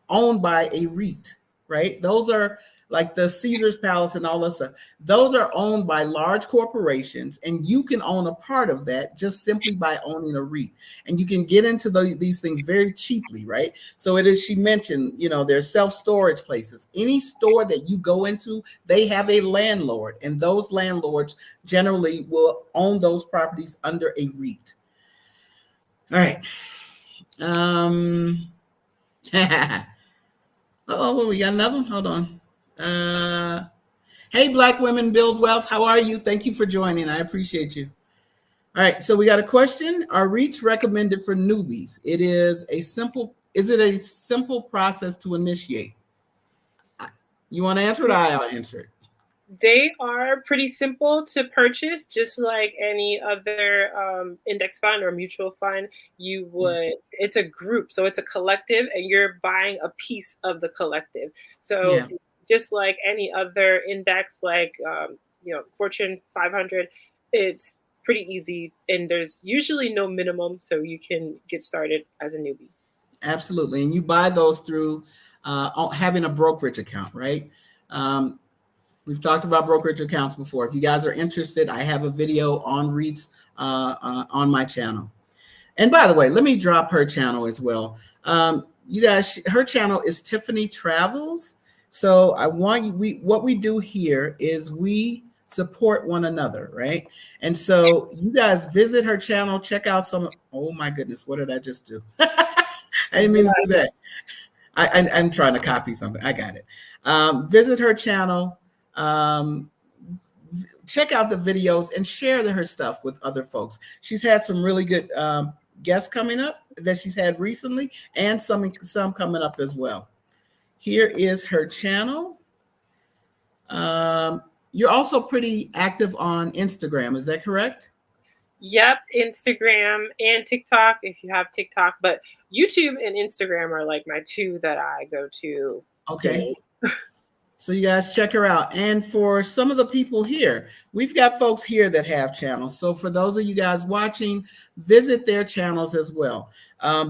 owned by a REIT, right? Those are like the Caesar's Palace and all that stuff. Those are owned by large corporations, and you can own a part of that just simply by owning a REIT. And you can get into these things very cheaply, right? So it is, she mentioned, there's self-storage places. Any store that you go into, they have a landlord, and those landlords generally will own those properties under a REIT. All right. Oh, we got another one. Hold on. Hey, Black Women Build Wealth. How are you? Thank you for joining. I appreciate you. All right. So we got a question. Are REITs recommended for newbies? Is it a simple process to initiate? You want to answer it? I'll answer it. They are pretty simple to purchase, just like any other index fund or mutual fund. Yes. It's a group, so it's a collective, and you're buying a piece of the collective. So Yeah. just like any other index, like Fortune 500, it's pretty easy, and there's usually no minimum, so you can get started as a newbie. Absolutely. And you buy those through having a brokerage account, right? We've talked about brokerage accounts before. If you guys are interested, I have a video on REITs on my channel. And by the way, let me drop her channel as well. You guys, her channel is Tiffanie Travels. So what we do here is we support one another, right? And so you guys visit her channel, check out oh my goodness, what did I just do? I didn't mean to do that. I'm trying to copy something. I got it. Visit her channel. Check out the videos and share her stuff with other folks. She's had some really good guests coming up that she's had recently, and some coming up as well. Here is her channel. You're also pretty active on Instagram. Is that correct? Yep, Instagram and TikTok if you have TikTok, but YouTube and Instagram are like my two that I go to Okay. daily. So you guys check her out. And for some of the people here, we've got folks here that have channels. So for those of you guys watching, visit their channels as well.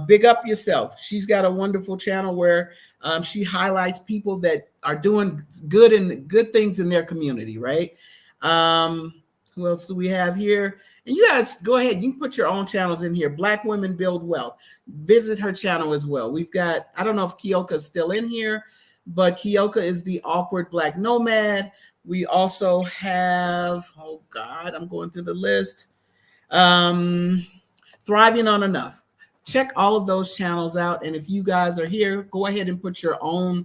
Big up yourself. She's got a wonderful channel where she highlights people that are doing good and good things in their community, right? Who else do we have here? And you guys go ahead. You can put your own channels in here. Black Women Build Wealth. Visit her channel as well. We've got, I don't know if Kioka's still in here, but Kioka is the awkward Black nomad. We also have, oh God, I'm going through the list. Thriving on Enough. Check all of those channels out. And if you guys are here, go ahead and put your own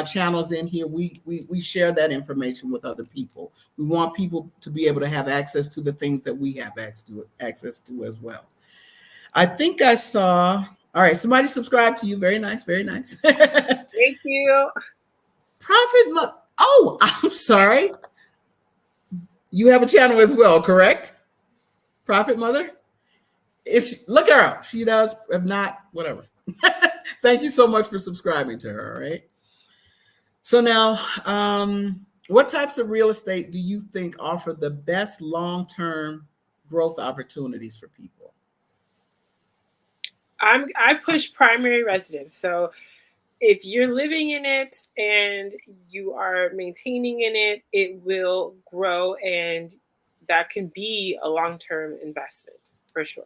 channels in here. We share that information with other people. We want people to be able to have access to the things that we have access to as well. I think I saw, all right, somebody subscribed to you. Very nice, very nice. Thank you. Prophet, oh, I'm sorry. You have a channel as well, correct? Prophet Mother? Look her up. She does. If not, whatever. Thank you so much for subscribing to her, all right? So now, what types of real estate do you think offer the best long-term growth opportunities for people? I push primary residence. So if you're living in it and you are maintaining in it, it will grow, and that can be a long-term investment for sure.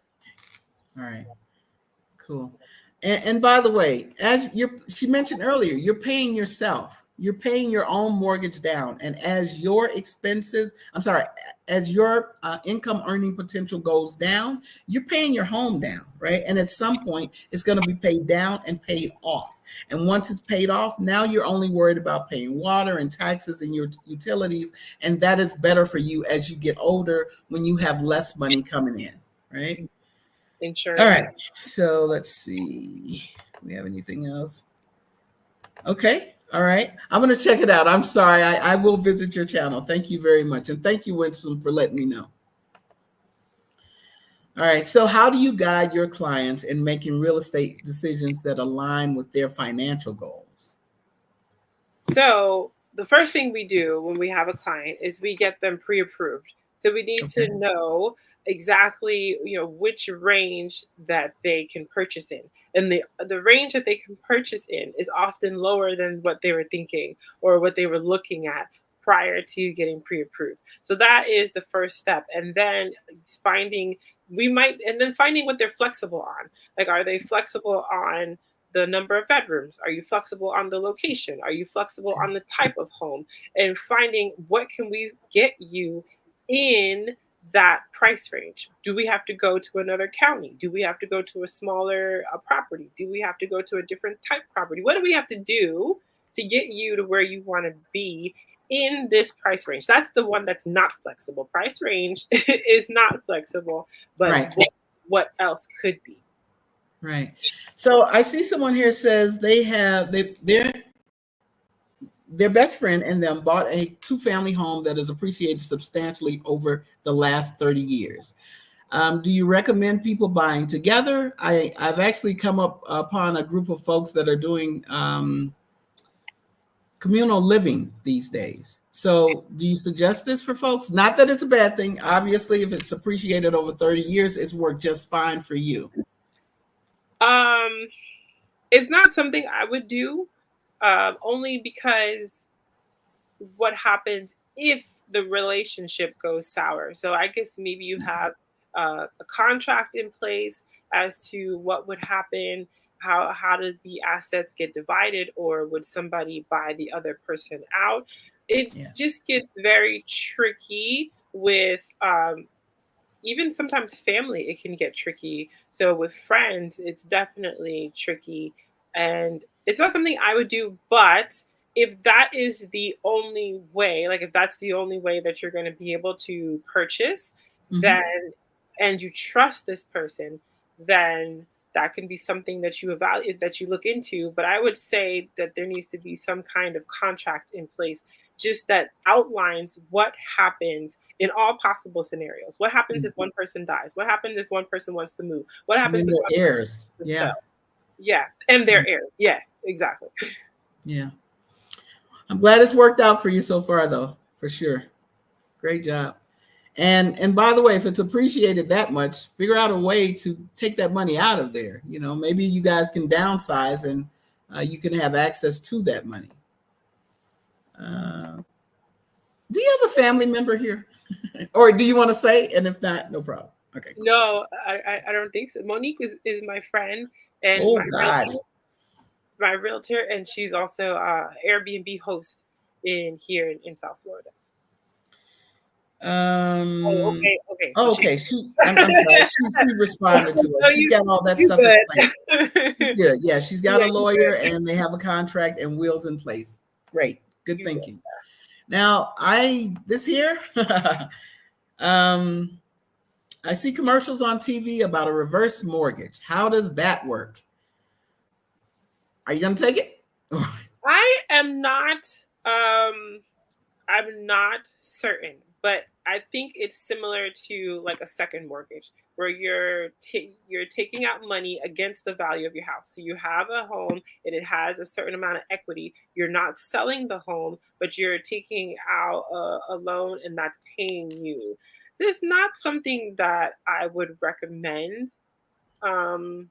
All right, cool. And by the way, she mentioned earlier, you're paying yourself. You're paying your own mortgage down. And as your as your income earning potential goes down, you're paying your home down, right? And at some point, it's going to be paid down and paid off. And once it's paid off, now you're only worried about paying water and taxes and your utilities. And that is better for you as you get older when you have less money coming in, right? Insurance. All right. So let's see. Do we have anything else? Okay. All right. I'm going to check it out. I'm sorry. I will visit your channel. Thank you very much. And thank you, Winston, for letting me know. All right. So how do you guide your clients in making real estate decisions that align with their financial goals? So the first thing we do when we have a client is we get them pre-approved. So we need to know exactly, which range that they can purchase in. And the range that they can purchase in is often lower than what they were thinking or what they were looking at prior to getting pre-approved. So that is the first step. And then finding what they're flexible on. Like, are they flexible on the number of bedrooms? Are you flexible on the location? Are you flexible on the type of home? And finding what can we get you in that price range. Do we have to go to another county? Do we have to go to a smaller property? Do we have to go to a different type property? What do we have to do to get you to where you want to be in this price range? That's the one that's not flexible. Price range is not flexible, but right. What else could be? Right. So I see someone here says their best friend and them bought a 2-family home that has appreciated substantially over the last 30 years. Do you recommend people buying together? I've actually come up upon a group of folks that are doing communal living these days. So do you suggest this for folks? Not that it's a bad thing. Obviously, if it's appreciated over 30 years, it's worked just fine for you. It's not something I would do. Only because what happens if the relationship goes sour? So I guess maybe you have a contract in place as to what would happen. How did the assets get divided, or would somebody buy the other person out? It just gets very tricky with even sometimes family. It can get tricky. So with friends, it's definitely tricky. And it's not something I would do, but if that is the only way, like if that's the only way that you're going to be able to purchase, then, and you trust this person, then that can be something that you evaluate, that you look into. But I would say that there needs to be some kind of contract in place, just that outlines what happens in all possible scenarios. What happens if one person dies? What happens if one person wants to move? What happens if their heirs? Yeah, and their heirs. Yeah, exactly. Yeah. I'm glad it's worked out for you so far, though, for sure. Great job. And by the way, if it's appreciated that much, figure out a way to take that money out of there. You know, maybe you guys can downsize and you can have access to that money. Uh, do you have a family member here? Or do you want to say? And if not, no problem. Okay, cool. No, I don't think so. Monique is my friend and Oh, God. my realtor, and she's also Airbnb host in here in South Florida. Oh, Um, okay. So oh, she okay. I'm sorry. She responded to no, us. She's got all that you stuff in place. She's good. good. Yeah, she's got Yeah, a you lawyer good. and they have a contract and wheels in place. Great. Good You good. thinking. Now, this here, um, I see commercials on TV about a reverse mortgage. How does that work? Are you going to take it? I am not I'm not certain, but I think it's similar to like a second mortgage where you're taking out money against the value of your house. So you have a home and it has a certain amount of equity. You're not selling the home, but you're taking out a loan and that's paying you. This is not something that I would recommend um,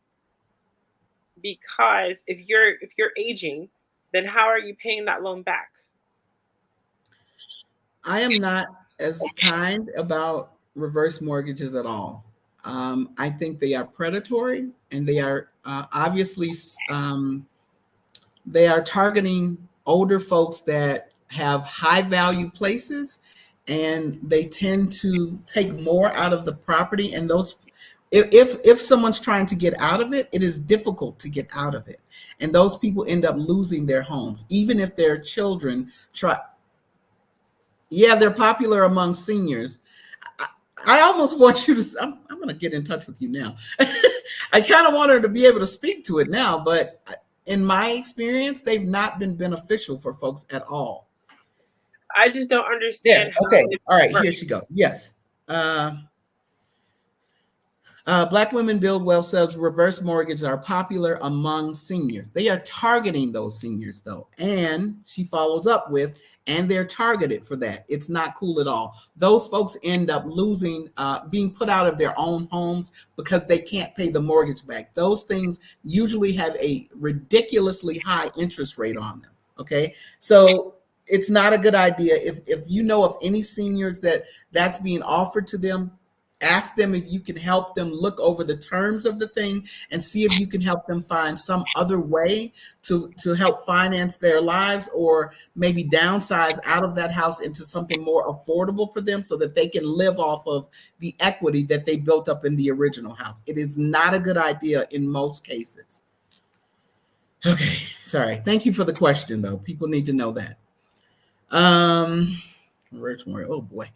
because if you're aging, then how are you paying that loan back? I am not as kind about reverse mortgages at all. I think they are predatory and they are obviously they are targeting older folks that have high value places and they tend to take more out of the property and those if someone's trying to get out of it, it is difficult to get out of it, and those people end up losing their homes even if their children try. Yeah, they're popular among seniors. I, I almost want you to. I'm going to get in touch with you now. I kind of want her to be able to speak to it now, but in my experience, they've not been beneficial for folks at all. I just don't Yeah. understand how Okay. it All right. Here works. she goes. Yes. Black Women Build Wealth says reverse mortgages are popular among seniors. They are targeting those seniors, though. And she follows up with, and they're targeted for that. It's not cool at all. Those folks end up losing, being put out of their own homes because they can't pay the mortgage back. Those things usually have a ridiculously high interest rate on them. Okay. So it's not a good idea. If you know of any seniors that's being offered to them, ask them if you can help them look over the terms of the thing and see if you can help them find some other way to help finance their lives or maybe downsize out of that house into something more affordable for them so that they can live off of the equity that they built up in the original house. It is not a good idea in most cases. Okay, sorry. Thank you for the question, though. People need to know that. Oh boy.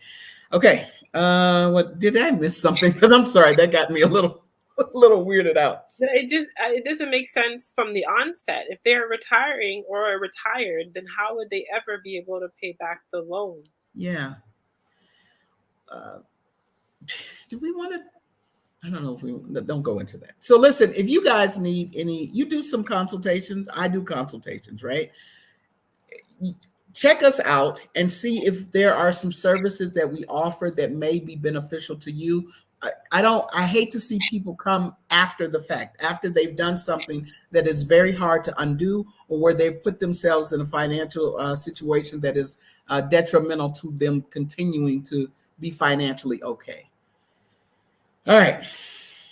Okay. What did I miss something? Because I'm sorry, that got me a little weirded out. It doesn't make sense from the onset. If they're retiring or retired, then how would they ever be able to pay back the loan? Yeah. Do we want to? I don't know if we don't go into that. So listen, if you guys need any, you do some consultations. I do consultations, right? Check us out and see if there are some services that we offer that may be beneficial to you. I hate to see people come after the fact, after they've done something that is very hard to undo or where they've put themselves in a financial situation that is detrimental to them continuing to be financially okay. All right.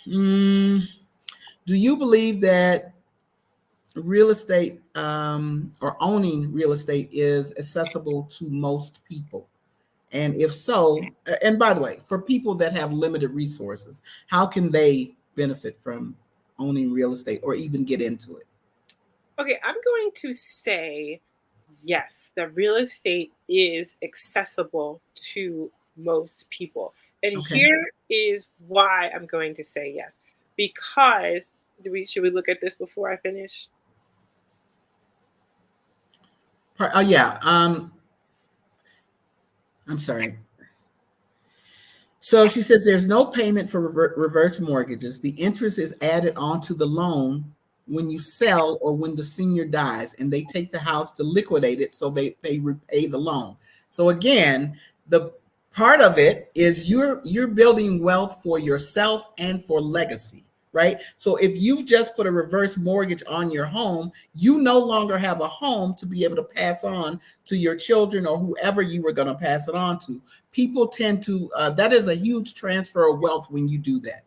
Do you believe that real estate or owning real estate is accessible to most people? And if so, and by the way, for people that have limited resources, how can they benefit from owning real estate or even get into it? Okay, I'm going to say yes, that real estate is accessible to most people. And Okay. here is why I'm going to say yes. Because should we look at this before I finish? Oh, yeah. I'm sorry. So she says there's no payment for reverse mortgages. The interest is added onto the loan when you sell or when the senior dies, and they take the house to liquidate it so they repay the loan. So again, the part of it is you're building wealth for yourself and for legacy, right? So if you just put a reverse mortgage on your home, you no longer have a home to be able to pass on to your children or whoever you were going to pass it on to. People tend to that is a huge transfer of wealth when you do that.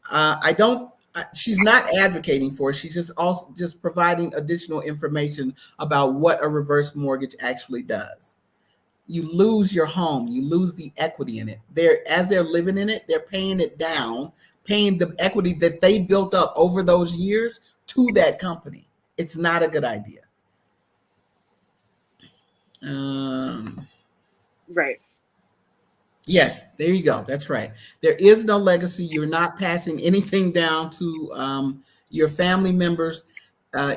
I don't. She's not advocating for it. She's just providing additional information about what a reverse mortgage actually does. You lose your home, you lose the equity in it. They're living in it, they're paying it down, paying the equity that they built up over those years to that company. It's not a good idea. Right. Yes, there you go. That's right. There is no legacy. You're not passing anything down to your family members.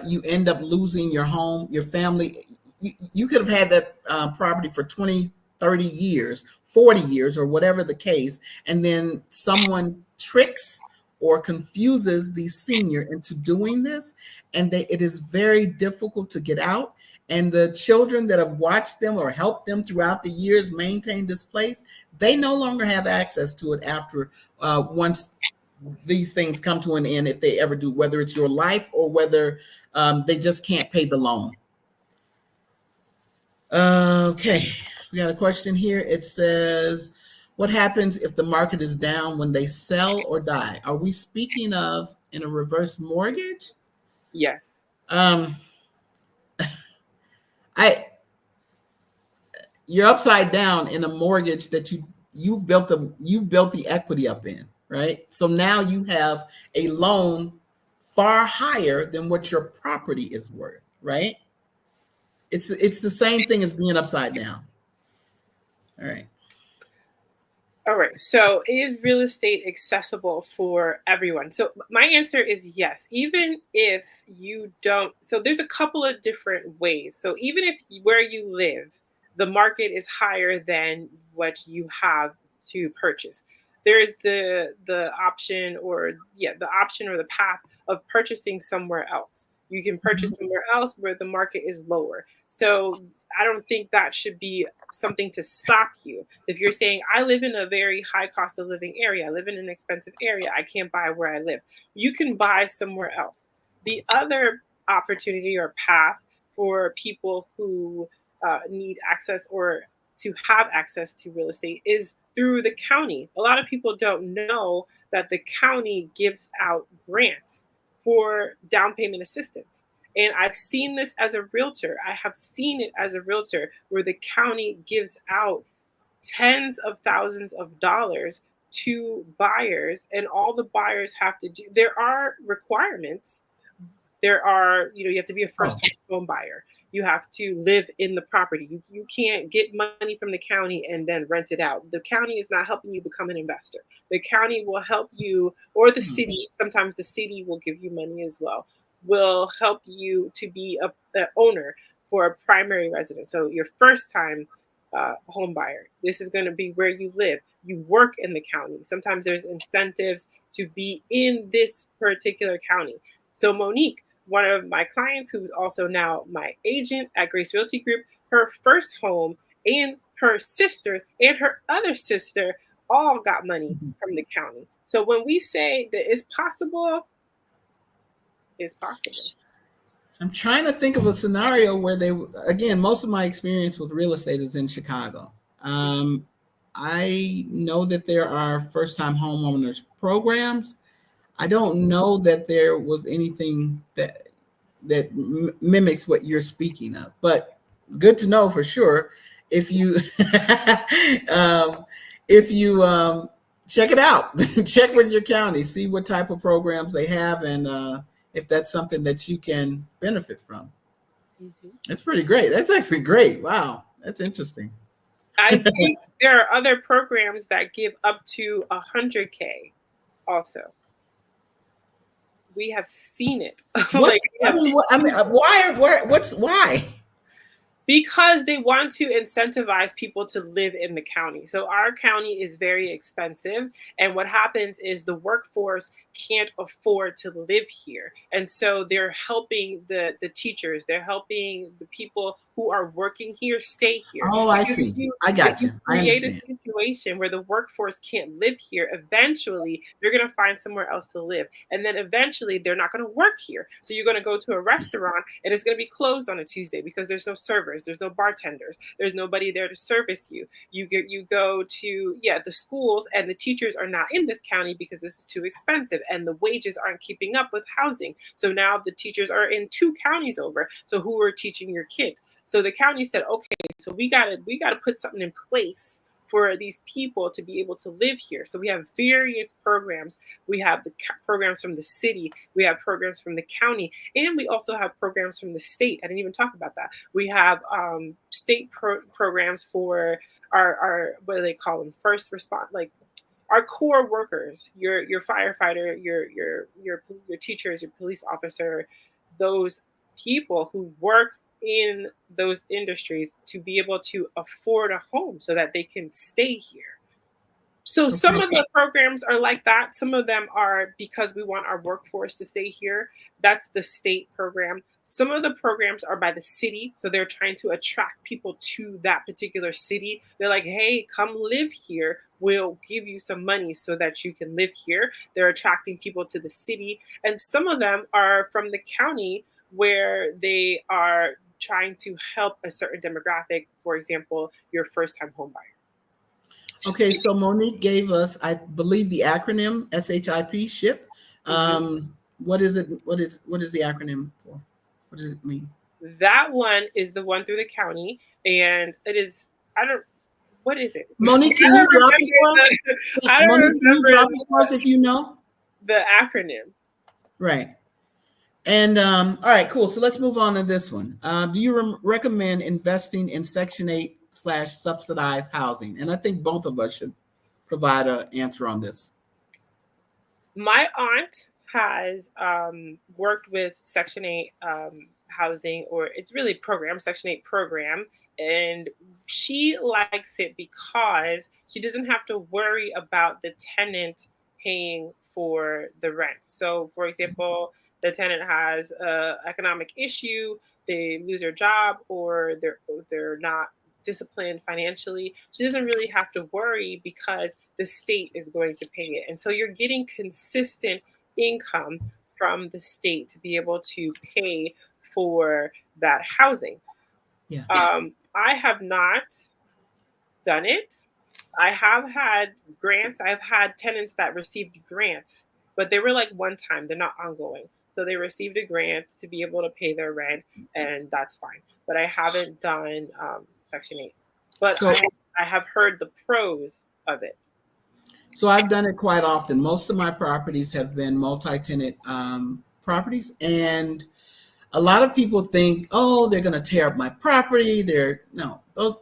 You end up losing your home, your family. You could have had that property for 20, 30 years, 40 years, or whatever the case. And then someone tricks or confuses the senior into doing this. And it is very difficult to get out. And the children that have watched them or helped them throughout the years maintain this place, they no longer have access to it after once these things come to an end, if they ever do, whether it's your life or whether they just can't pay the loan. Okay, we got a question here. It says, what happens if the market is down when they sell or die? Are we speaking of in a reverse mortgage? Yes. You're upside down in a mortgage that you built the equity up in, right? So now you have a loan far higher than what your property is worth, right? It's the same thing as being upside down. All right. All right. So is real estate accessible for everyone? So my answer is yes, even if you don't. So there's a couple of different ways. So even if where you live, the market is higher than what you have to purchase, there is the option or the option or the path of purchasing somewhere else. You can purchase somewhere else where the market is lower. So I don't think that should be something to stop you. If you're saying, I live in a very high cost of living area, I live in an expensive area, I can't buy where I live, you can buy somewhere else. The other opportunity or path for people who need access or to have access to real estate is through the county. A lot of people don't know that the county gives out grants for down payment assistance. And I've seen this as a realtor. I have seen it as a realtor where the county gives out tens of thousands of dollars to buyers, and all the buyers have to do, there are requirements. There are, you have to be a first time home buyer. You have to live in the property. You can't get money from the county and then rent it out. The county is not helping you become an investor. The county will help you, or the city, sometimes the city will give you money as well, will help you to be an owner for a primary residence. So your first time home buyer, this is going to be where you live. You work in the county. Sometimes there's incentives to be in this particular county. So Monique, one of my clients who's also now my agent at Grace Realty Group, her first home and her sister and her other sister all got money from the county. So when we say that it's possible, it's possible. I'm trying to think of a scenario where again, most of my experience with real estate is in Chicago. I know that there are first-time homeowners programs. I don't know that there was anything that mimics what you're speaking of, but good to know for sure. If you check it out, check with your county, see what type of programs they have, and if that's something that you can benefit from. That's pretty great. That's actually great. Wow, that's interesting. I think there are other programs that give up to $100K also. We have seen it. Why? Because they want to incentivize people to live in the county. So our county is very expensive. And what happens is the workforce can't afford to live here. And so they're helping the teachers, they're helping the people who are working here stay here. Oh, I Because see. I got if you you. I create a understand. situation where the workforce can't live here, eventually they're going to find somewhere else to live. And then eventually they're not going to work here. So you're going to go to a restaurant and it's going to be closed on a Tuesday because there's no servers, there's no bartenders, there's nobody there to service you. You go to the schools, and the teachers are not in this county because this is too expensive and the wages aren't keeping up with housing. So now the teachers are in two counties over. So who are teaching your kids? So the county said, okay, so we gotta put something in place for these people to be able to live here. So we have various programs. We have the programs from the city, we have programs from the county, and we also have programs from the state. I didn't even talk about that. We have state programs for our what do they call them? First response, like our core workers, your firefighter, your teachers, your police officer, those people who work in those industries to be able to afford a home so that they can stay here. So some Okay. of the programs are like that. Some of them are because we want our workforce to stay here. That's the state program. Some of the programs are by the city. So they're trying to attract people to that particular city. They're like, hey, come live here. We'll give you some money so that you can live here. They're attracting people to the city. And some of them are from the county where they are trying to help a certain demographic. For example, your first time home buyer. Okay, so Monique gave us, I believe, the acronym SHIP, SHIP. What is it? What is the acronym for? What does it mean? That one is the one through the county, and it is, I don't, what is it? Monique, can you drop it for us? I don't Monique, can you drop remember it for us if you know? the acronym. Right. And all right, cool. So let's move on to this one. Do you recommend investing in Section 8 / subsidized housing? And I think both of us should provide an answer on this. My aunt has worked with Section 8 housing, or it's really program, Section 8 program. And she likes it because she doesn't have to worry about the tenant paying for the rent. So, for example, the tenant has an economic issue, they lose their job, or they're not disciplined financially. She doesn't really have to worry because the state is going to pay it. And so you're getting consistent income from the state to be able to pay for that housing. Yeah. I have not done it. I have had grants. I've had tenants that received grants, but they were like one time, they're not ongoing. So they received a grant to be able to pay their rent, and that's fine. But I haven't done Section 8. But So, I have heard the pros of it. so I've done it quite often. Most of my properties have been multi-tenant properties, and a lot of people think, oh, they're going to tear up my property. No, those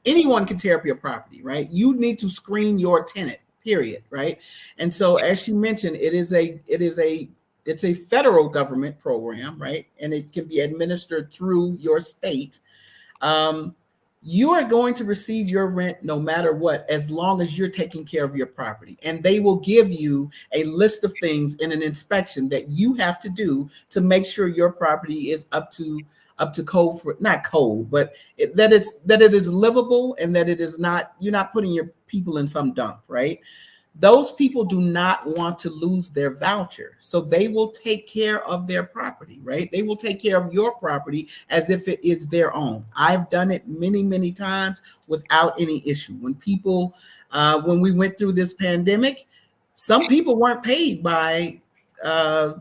anyone can tear up your property, right? You need to screen your tenant, period, right? And so, as she mentioned, it's a federal government program, right? And it can be administered through your state. You are going to receive your rent no matter what, as long as you're taking care of your property. And they will give you a list of things in an inspection that you have to do to make sure your property is up to code, for not code, but that it is livable, and that it is not, you're not putting your people in some dump, right? Those people do not want to lose their voucher. So they will take care of their property, right? They will take care of your property as if it is their own. I've done it many, many times without any issue. When we went through this pandemic, some people weren't paid by, what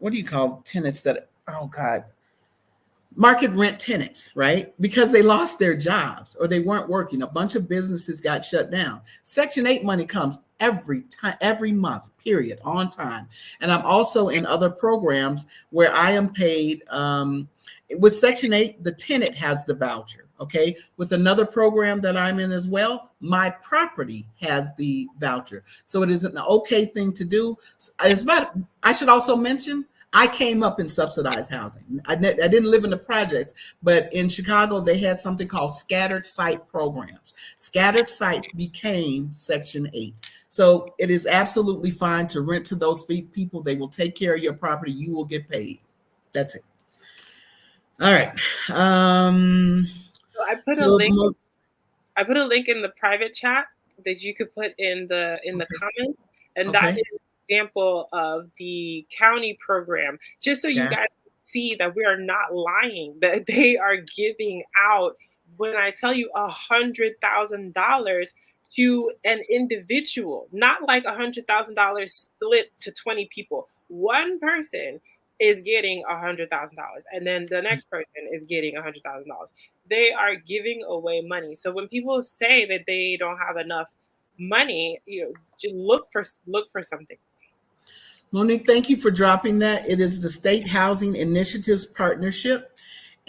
do you call tenants that, oh God, market rent tenants, right? Because they lost their jobs or they weren't working. A bunch of businesses got shut down. Section 8 money comes every time, every month, period, on time. And I'm also in other programs where I am paid. With Section 8, the tenant has the voucher. Okay. With another program that I'm in as well, my property has the voucher. So it is an okay thing to do. I should also mention, I came up in subsidized housing. I didn't live in the projects, but in Chicago, they had something called scattered site programs. Scattered sites became Section 8. So it is absolutely fine to rent to those people. They will take care of your property. You will get paid. That's it. All right. So I put a So, link. I put a link in the private chat that you could put in the comments, and that okay. is an example of the county program. Just so you Yeah. guys see that we are not lying, that they are giving out. When I tell you $100,000 to an individual, not like $100,000 split to 20 people. One person is getting $100,000, and then the next person is getting $100,000. They are giving away money. So when people say that they don't have enough money, just look for something. Monique, thank you for dropping that. It is the State Housing Initiatives Partnership.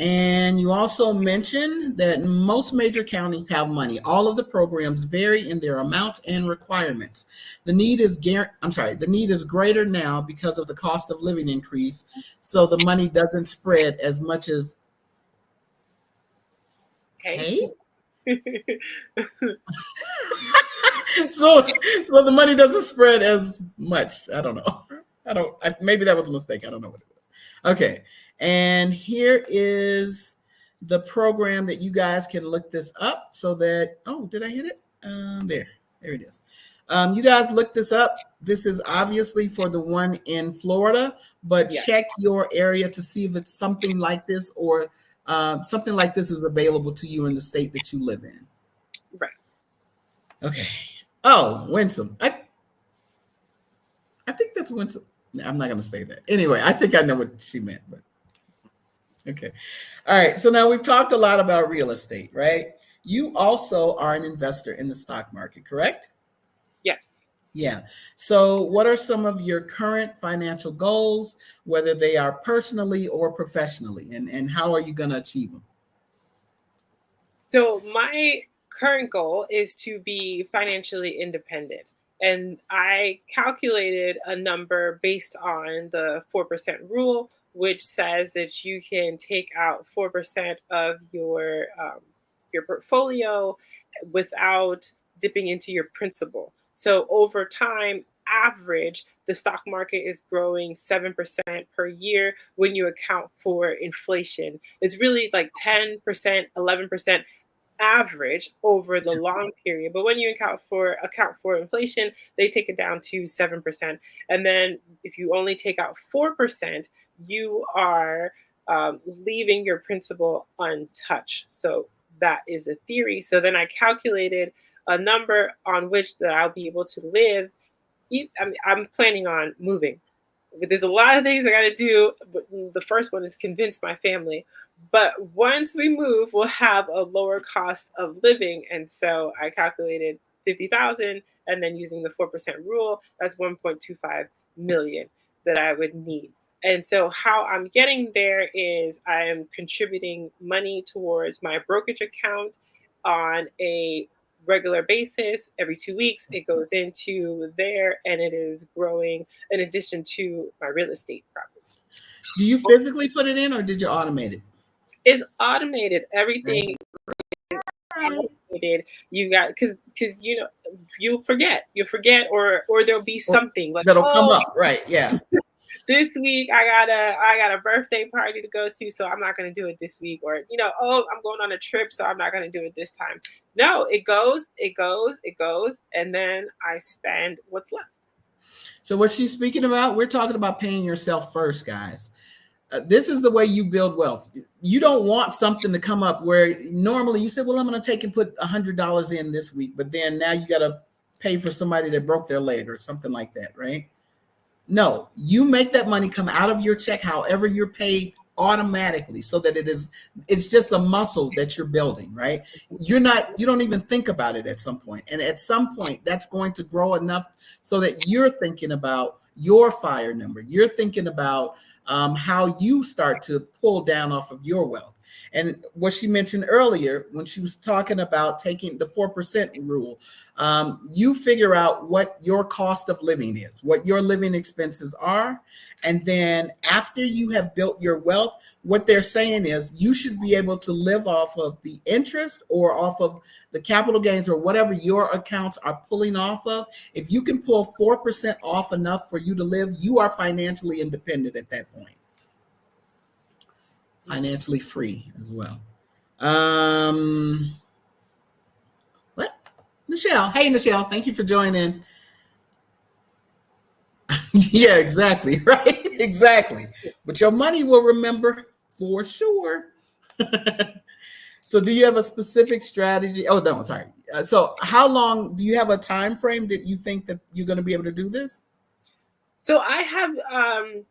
And you also mentioned that most major counties have money. All of the programs vary in their amounts and requirements. The need is greater now because of the cost of living increase, so the money doesn't spread as much as Okay. hey. so the money doesn't spread as much. I don't know. Maybe that was a mistake. I don't know what it was. Okay. And here is the program that you guys can look this up so that, did I hit it? There it is. You guys look this up. This is obviously for the one in Florida, but check your area to see if it's something like this or something like this is available to you in the state that you live in. Right. Okay. Oh, Winsome. I think that's Winsome. I'm not going to say that. Anyway, I think I know what she meant, but okay. All right. So now we've talked a lot about real estate, right? You also are an investor in the stock market, correct? Yes. Yeah. So what are some of your current financial goals, whether they are personally or professionally, and how are you going to achieve them? So my current goal is to be financially independent. And I calculated a number based on the 4% rule, which says that you can take out 4% of your portfolio without dipping into your principal. So over time, average, the stock market is growing 7% per year when you account for inflation. It's really like 10%, 11% average over the long period. But when you account for inflation, they take it down to 7%. And then if you only take out 4%, you are leaving your principal untouched. So that is a theory. So then I calculated a number on which that I'll be able to live. I'm planning on moving. There's a lot of things I got to do, but the first one is convince my family. But once we move, we'll have a lower cost of living, and so I calculated 50,000, and then using the 4% rule, that's 1.25 million that I would need. And so how I'm getting there is I am contributing money towards my brokerage account on a regular basis. Every 2 weeks, it goes into there, and it is growing in addition to my real estate properties. Do you physically put it in or did you automate it? It's automated. Everything is automated. You got because you'll forget, or there'll be something like, that'll come up, right? Yeah. This week I got a birthday party to go to, so I'm not going to do it this week. Or I'm going on a trip, so I'm not going to do it this time. No, it goes, and then I spend what's left. So what she's speaking about, we're talking about paying yourself first, guys. This is the way you build wealth. You don't want something to come up where normally you say, well, I'm going to take and put $100 in this week, but then now you got to pay for somebody that broke their leg or something like that, right? No, you make that money come out of your check, however you're paid, automatically, so that it's just a muscle that you're building, right? You don't even think about it at some point. And at some point that's going to grow enough so that you're thinking about your fire number. You're thinking about how you start to pull down off of your wealth. And what she mentioned earlier when she was talking about taking the 4% rule, you figure out what your cost of living is, what your living expenses are. And then after you have built your wealth, what they're saying is you should be able to live off of the interest or off of the capital gains or whatever your accounts are pulling off of. If you can pull 4% off enough for you to live, you are financially independent at that point. Financially free as well. What? Nichelle. Hey, Nichelle. Thank you for joining. Yeah, exactly. Right. Exactly. But your money will remember for sure. So do you have a specific strategy? Oh, no, sorry. So how long do you have a time frame that you think that you're going to be able to do this? So I have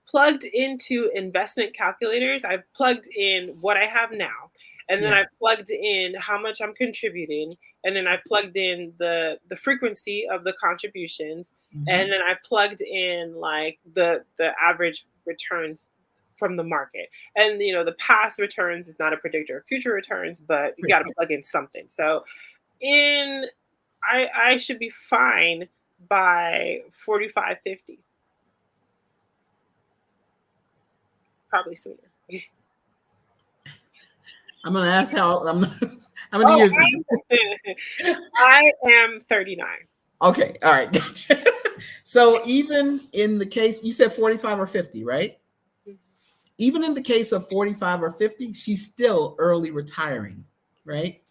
plugged into investment calculators. I've plugged in what I have now, and then Yeah. I've plugged in how much I'm contributing, and then I plugged in the frequency of the contributions, and then I plugged in like the average returns from the market. And the past returns is not a predictor of future returns, but you got to plug in something. So in I should be fine by 45, 50. Probably sooner. I'm going to ask how how many Oh, years? I am 39. Okay. All right. Gotcha. So even in the case, you said 45 or 50, right? Even in the case of 45 or 50, she's still early retiring, right?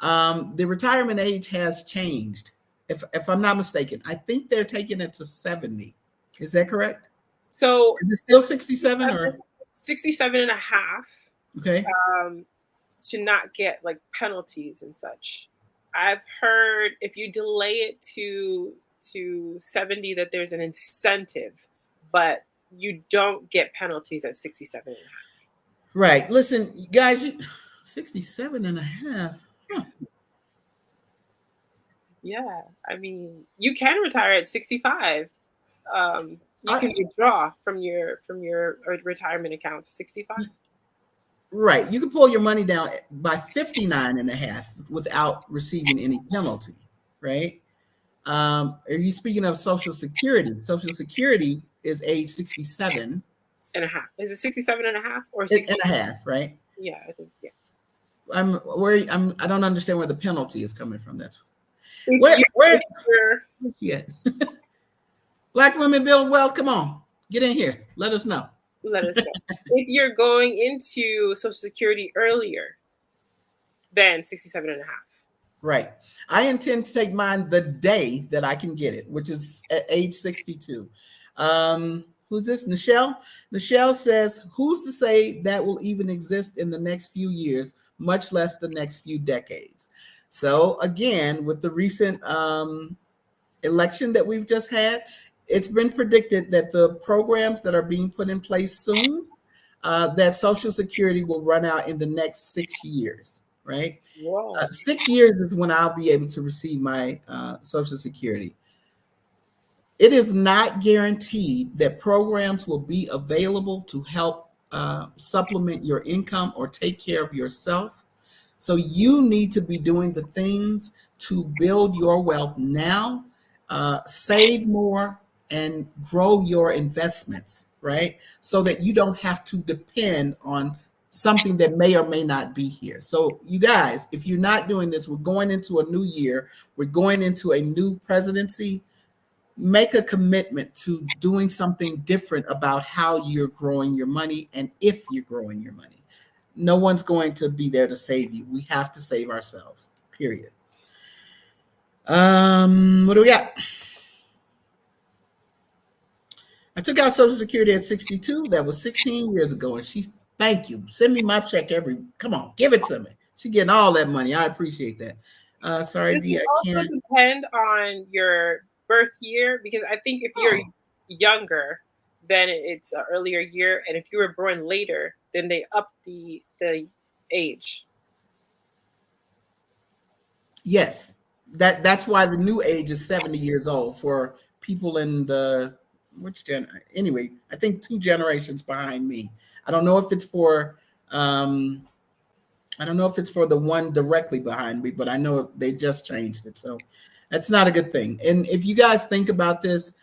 The retirement age has changed. If I'm not mistaken, I think they're taking it to 70. Is that correct? So Is it still 67 or? 67 and a half Okay. To not get like penalties and such. I've heard if you delay it to 70 that there's an incentive, but you don't get penalties at 67 and a half. Right. Listen, guys, 67 and a half. Huh. Yeah. I mean, you can retire at 65. You can withdraw from your retirement accounts 65. Right. You can pull your money down by 59 and a half without receiving any penalty, right? Are you speaking of Social Security? Social Security is age 67 and a half. Is it 67 and a half or and 60? a half, right? Yeah, I think, yeah. I don't understand where the penalty is coming from. That's If where you're yeah. Black women build wealth. Come on, get in here. Let us know. let us know. If you're going into Social Security earlier than 67 and a half. Right. I intend to take mine the day that I can get it, which is at age 62. Who's this? Nichelle? Nichelle says, who's to say that will even exist in the next few years, much less the next few decades? So again, with the recent election that we've just had, it's been predicted that the programs that are being put in place soon, that Social Security will run out in the next 6 years, right? 6 years is when I'll be able to receive my Social Security. It is not guaranteed that programs will be available to help supplement your income or take care of yourself. So you need to be doing the things to build your wealth now, save more, and grow your investments, right? So that you don't have to depend on something that may or may not be here. So you guys, if you're not doing this, we're going into a new year. We're going into a new presidency. Make a commitment to doing something different about how you're growing your money and if you're growing your money. No one's going to be there to save you. We have to save ourselves, period. What do we got? I took out Social Security at 62. That was 16 years ago. And thank you. Send me my check come on, give it to me. She's getting all that money. I appreciate that. Sorry, Does D, it I also can't. depend on your birth year? Because I think if you're younger, then it's an earlier year. And if you were born later, then they up the age. Yes. That's why the new age is 70 years old for people in the anyway, I think 2 generations behind me. I don't know if it's for I don't know if it's for the one directly behind me, but I know they just changed it. So that's not a good thing. And if you guys think about this,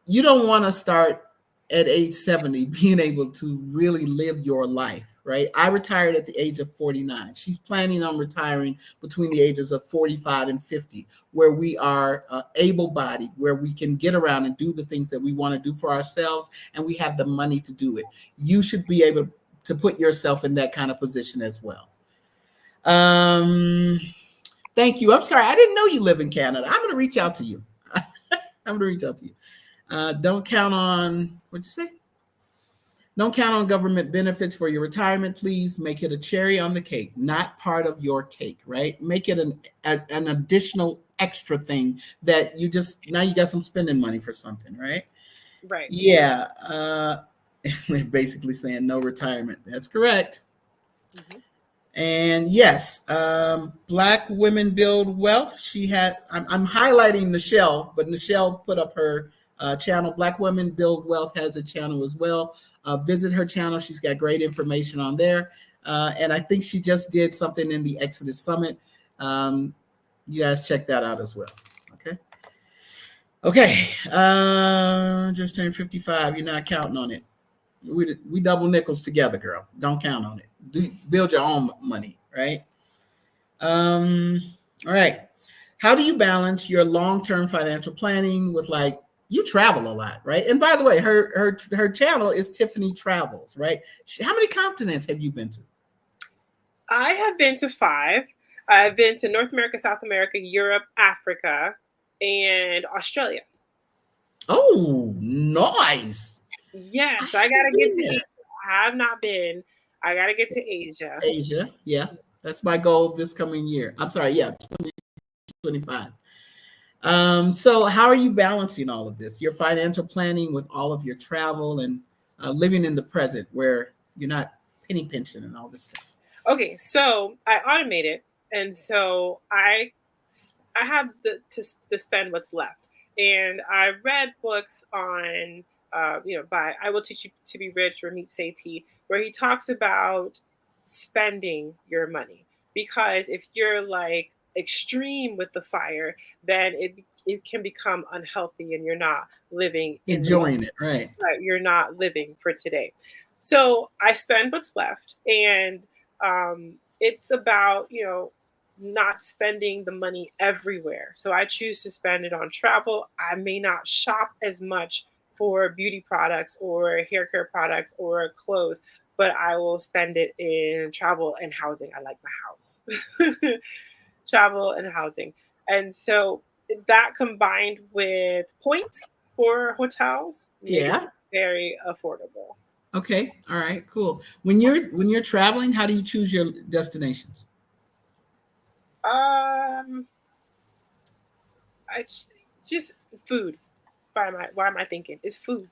you don't want to start at age 70 being able to really live your life, right? I retired at the age of 49. She's planning on retiring between the ages of 45 and 50, where we are able-bodied, where we can get around and do the things that we want to do for ourselves, and we have the money to do it. You should be able to put yourself in that kind of position as well. Um, Thank you. I'm sorry, I didn't know you live in Canada. I'm going to reach out to you. I'm going to reach out to you. Don't count on, what'd you say? Don't count on government benefits for your retirement. Please make it a cherry on the cake, not part of your cake, right? Make it an additional extra thing that you just, now you got some spending money for something, right? Right. Yeah. They're basically saying no retirement. That's correct. Mm-hmm. And yes, Black Women Build Wealth. She had, I'm highlighting Nichelle, but Nichelle put up her channel. Black Women Build Wealth has a channel as well. Visit her channel. She's got great information on there. And I think she just did something in the Exodus Summit. You guys check that out as well. Okay. Okay. Just turned 55. You're not counting on it. We double nickels together, girl. Don't count on it. Build your own money, right? All right. How do you balance your long-term financial planning with, like, you travel a lot, right? And by the way, her channel is Tiffanie Travels, right? How many continents have you been to? I have been to 5. I've been to North America, South America, Europe, Africa, and Australia. Oh, nice. I Yes, I haven't gotta get been to there. Asia. I have not been. I gotta get to Asia. Asia, yeah. That's my goal this coming year. I'm sorry, yeah, 2025. So how are you balancing all of this? Your financial planning with all of your travel and living in the present where you're not penny pinching and all this stuff. Okay, so I automate it, and so I have to spend what's left. And I read books on by I Will Teach You to Be Rich, Ramit Sethi, where he talks about spending your money, because if you're like extreme with the fire, then it can become unhealthy, and you're not living in the Enjoying it, right? right, you're not living for today. So I spend what's left, and it's about not spending the money everywhere. So I choose to spend it on travel. I may not shop as much for beauty products or hair care products or clothes, but I will spend it in travel and housing. I like my house. Travel and housing. And so that combined with points for hotels makes it Yeah. very affordable. Okay. All right. Cool. When you're traveling, how do you choose your destinations? Um, just food. Why am I thinking? It's food.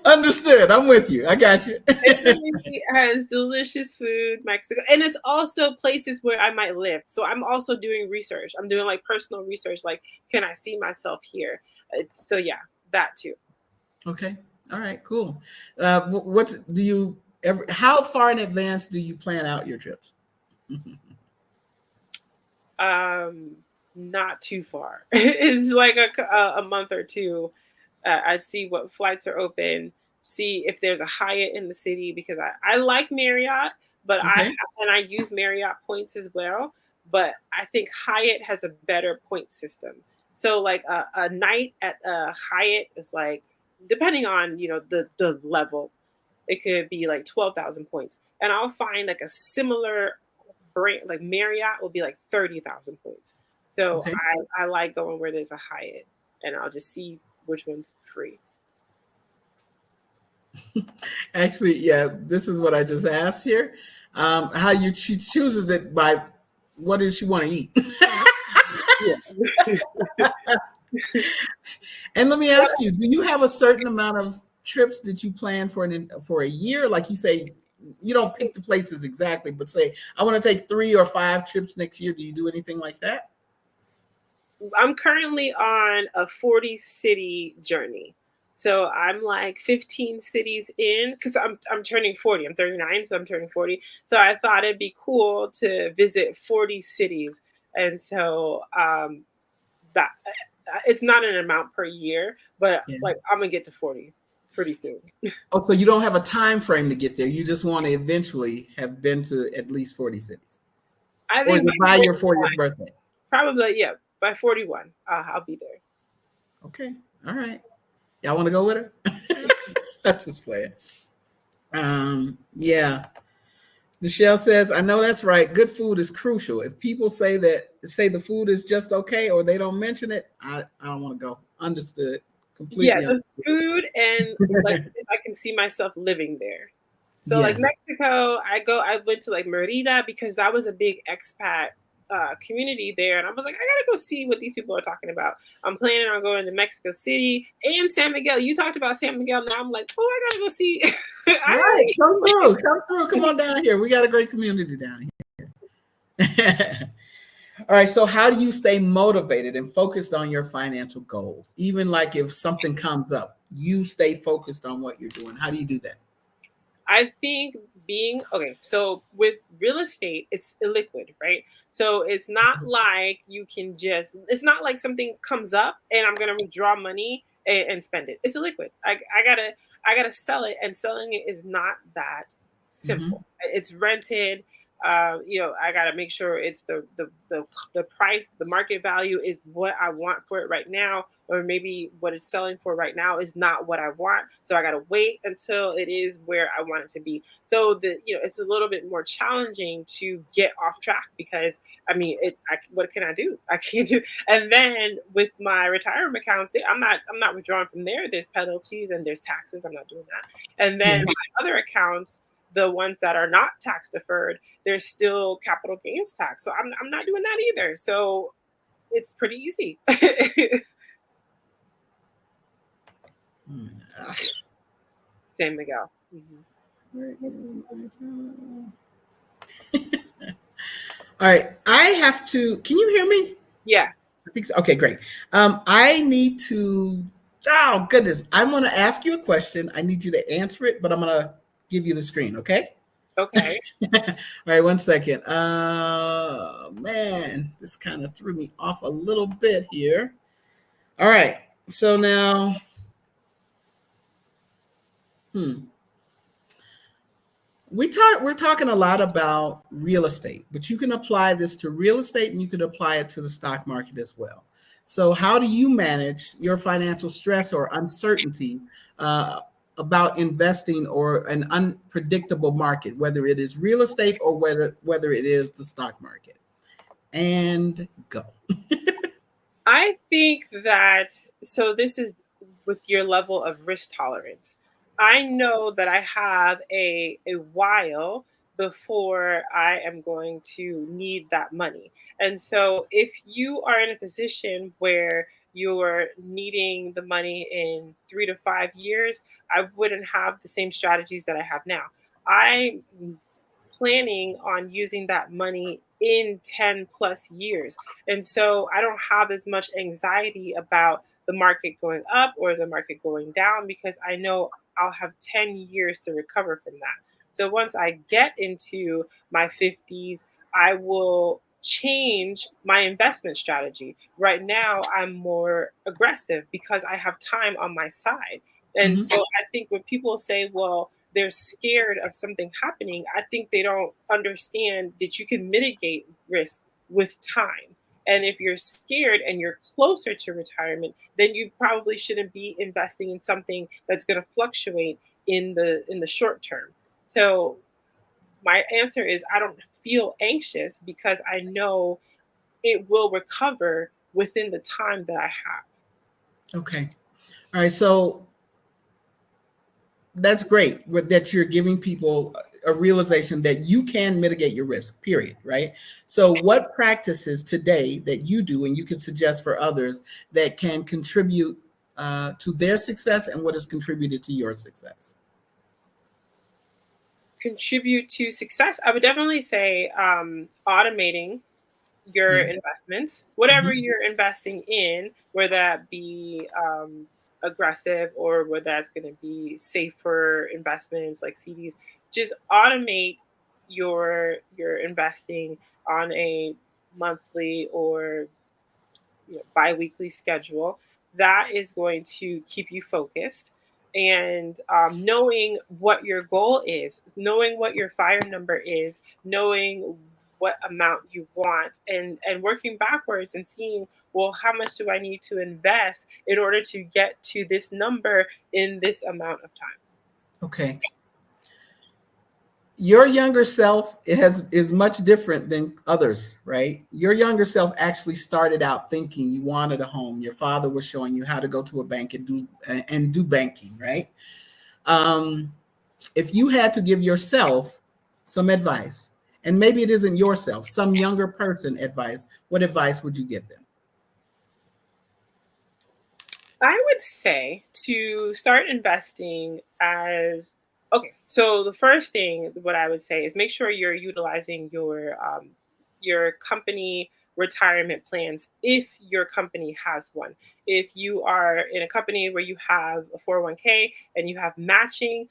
Understood. I'm with you. I got you. Italy has delicious food. Mexico, and it's also places where I might live. So I'm also doing research. I'm doing like personal research. Like, can I see myself here? So yeah, that too. Okay. All right. Cool. What do you ever? How far in advance do you plan out your trips? Um, Not too far. It's like a month or two. I see what flights are open, see if there's a Hyatt in the city, because I like Marriott, but Okay. I use Marriott points as well. But I think Hyatt has a better point system. So like a night at a Hyatt is like, depending on the level, it could be like 12,000 points, and I'll find like a similar brand like Marriott will be like 30,000 points. So Okay. I like going where there's a Hyatt, and I'll just see which one's free. Actually, yeah. This is what I just asked here. How she chooses it by what does she want to eat? Yeah. And let me ask you, do you have a certain amount of trips that you plan for a year? Like you say, you don't pick the places exactly, but say, I want to take 3 or 5 trips next year. Do you do anything like that? I'm currently on a 40 city journey. So I'm like 15 cities in because I'm turning 40. I'm 39, so I'm turning 40. So I thought it'd be cool to visit 40 cities. And so that it's not an amount per year, but Yeah. like I'm gonna get to 40 pretty soon. Oh, so you don't have a time frame to get there. You just want to eventually have been to at least 40 cities. I Or is think it by by your 41, 40th birthday? probably yeah, by 41, I'll be there. Okay. All right. Y'all want to go with her? That's just playing. Yeah. Michelle says, I know that's right. Good food is crucial. If people say the food is just okay or they don't mention it, I don't want to go. Understood. Yeah, Completely the understood. food and like I can see myself living there. So like Yes. Mexico, I went to like Merida because that was a big expat community there, and I was like, I gotta go see what these people are talking about. I'm planning on going to Mexico City and San Miguel. You talked about San Miguel, now I'm like, oh, I gotta go see. Right. Come through. Come through. Come on down here. We got a great community down here. All right. So, how do you stay motivated and focused on your financial goals? Even like if something comes up, you stay focused on what you're doing. How do you do that? I think being okay, so with real estate, it's illiquid, right? So it's not like you can just, it's not like something comes up and I'm gonna withdraw money and spend it. It's illiquid. I gotta sell it, and selling it is not that Hmm. simple. It's rented. I gotta make sure it's the price, the market value is what I want for it right now, or maybe what it's selling for right now is not what I want. So I got to wait until it is where I want it to be. So it's a little bit more challenging to get off track because I mean, what can I do? I can't do. And then with my retirement accounts, I'm not withdrawing from there. There's penalties and there's taxes. I'm not doing that. And then Yeah. my other accounts, the ones that are not tax deferred, there's still capital gains tax. So I'm not doing that either. So it's pretty easy. San Miguel. All right. I have to. Can you hear me? Yeah. I think so. Okay, great. I need to. Oh goodness! I want to ask you a question. I need you to answer it, but I'm gonna give you the screen. Okay. Okay. All right. One second. Man, this kind of threw me off a little bit here. All right. So now, hmm. We're talking a lot about real estate, but you can apply this to real estate and you can apply it to the stock market as well. So how do you manage your financial stress or uncertainty uh, about investing or an unpredictable market, whether it is real estate or whether it is the stock market? And go. I think that so this is with your level of risk tolerance. I know that I have a while before I am going to need that money. And so if you are in a position where you're needing the money in 3 to 5 years, I wouldn't have the same strategies that I have now. I'm planning on using that money in 10 plus years. And so I don't have as much anxiety about the market going up or the market going down because I know I'll have 10 years to recover from that. So once I get into my 50s, I will change my investment strategy. Right now, I'm more aggressive because I have time on my side. And Mhm. so I think when people say, well, they're scared of something happening, I think they don't understand that you can mitigate risk with time. And if you're scared and you're closer to retirement, then you probably shouldn't be investing in something that's going to fluctuate in the short term. So my answer is I don't feel anxious because I know it will recover within the time that I have. Okay. All right. So that's great that you're giving people a realization that you can mitigate your risk, period, right? So what practices today that you do and you can suggest for others that can contribute to their success and what has contributed to your success? Contribute to success, I would definitely say automating your Yes. investments, whatever Mhm. you're investing in, whether that be aggressive or whether that's going to be safer investments like CDs. Just automate your investing on a monthly or biweekly schedule. That is going to keep you focused. And knowing what your goal is, knowing what your fire number is, knowing what amount you want, and working backwards and seeing, well, how much do I need to invest in order to get to this number in this amount of time? Okay. Your younger self is much different than others, right? Your younger self actually started out thinking you wanted a home. Your father was showing you how to go to a bank and do banking, right? Um, if you had to give yourself some advice, and maybe it isn't yourself, some younger person advice, what advice would you give them? I would say to start investing as okay. So the first thing what I would say is make sure you're utilizing your company retirement plans if your company has one. If you are in a company where you have a 401k and you have matching,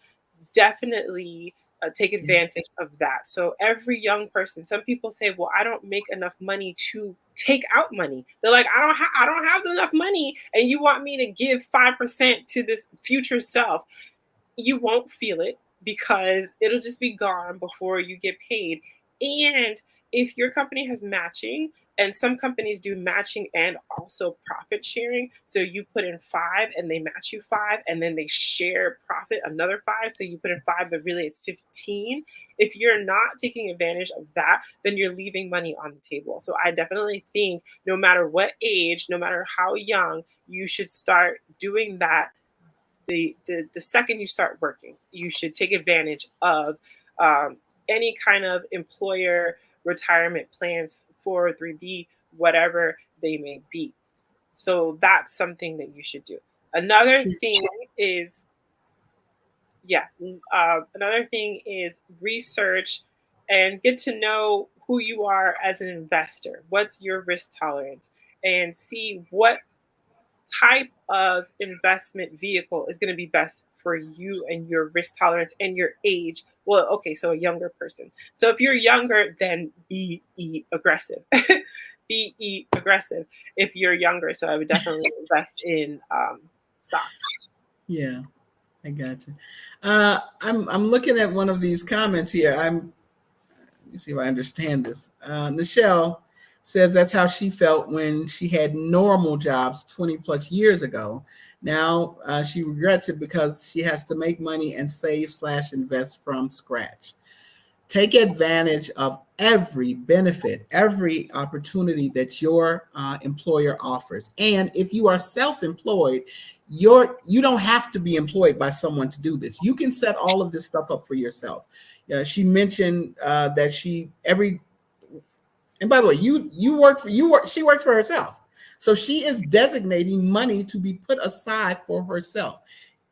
definitely take Yeah. advantage of that. So every young person, some people say, "Well, I don't make enough money to take out money." They're like, I don't have enough money, and you want me to give 5% to this future self." You won't feel it because it'll just be gone before you get paid. And if your company has matching, and some companies do matching and also profit sharing, so you put in five and they match you five, and then they share profit another five. So you put in five, but really it's 15. If you're not taking advantage of that, then you're leaving money on the table. So I definitely think no matter what age, no matter how young, you should start doing that the second you start working. You should take advantage of um, any kind of employer retirement plans, 403b, whatever they may be. So that's something that you should do. Another thing is, yeah, another thing is research and get to know who you are as an investor. What's your risk tolerance? And see what type of investment vehicle is going to be best for you and your risk tolerance and your age. Well, okay, so a younger person. So if you're younger, then be aggressive. Be aggressive if you're younger. So I would definitely invest in stocks. Yeah, I got you. I'm looking at one of these comments here. Let me see if I understand this. Nichelle says that's how she felt when she had normal jobs 20 plus years ago. Now she regrets it because she has to make money and save slash invest from scratch. Take advantage of every benefit, every opportunity that your employer offers. And if you are self-employed, you don't have to be employed by someone to do this. You can set all of this stuff up for yourself. She mentioned that she every and by the way, she works for herself. So she is designating money to be put aside for herself.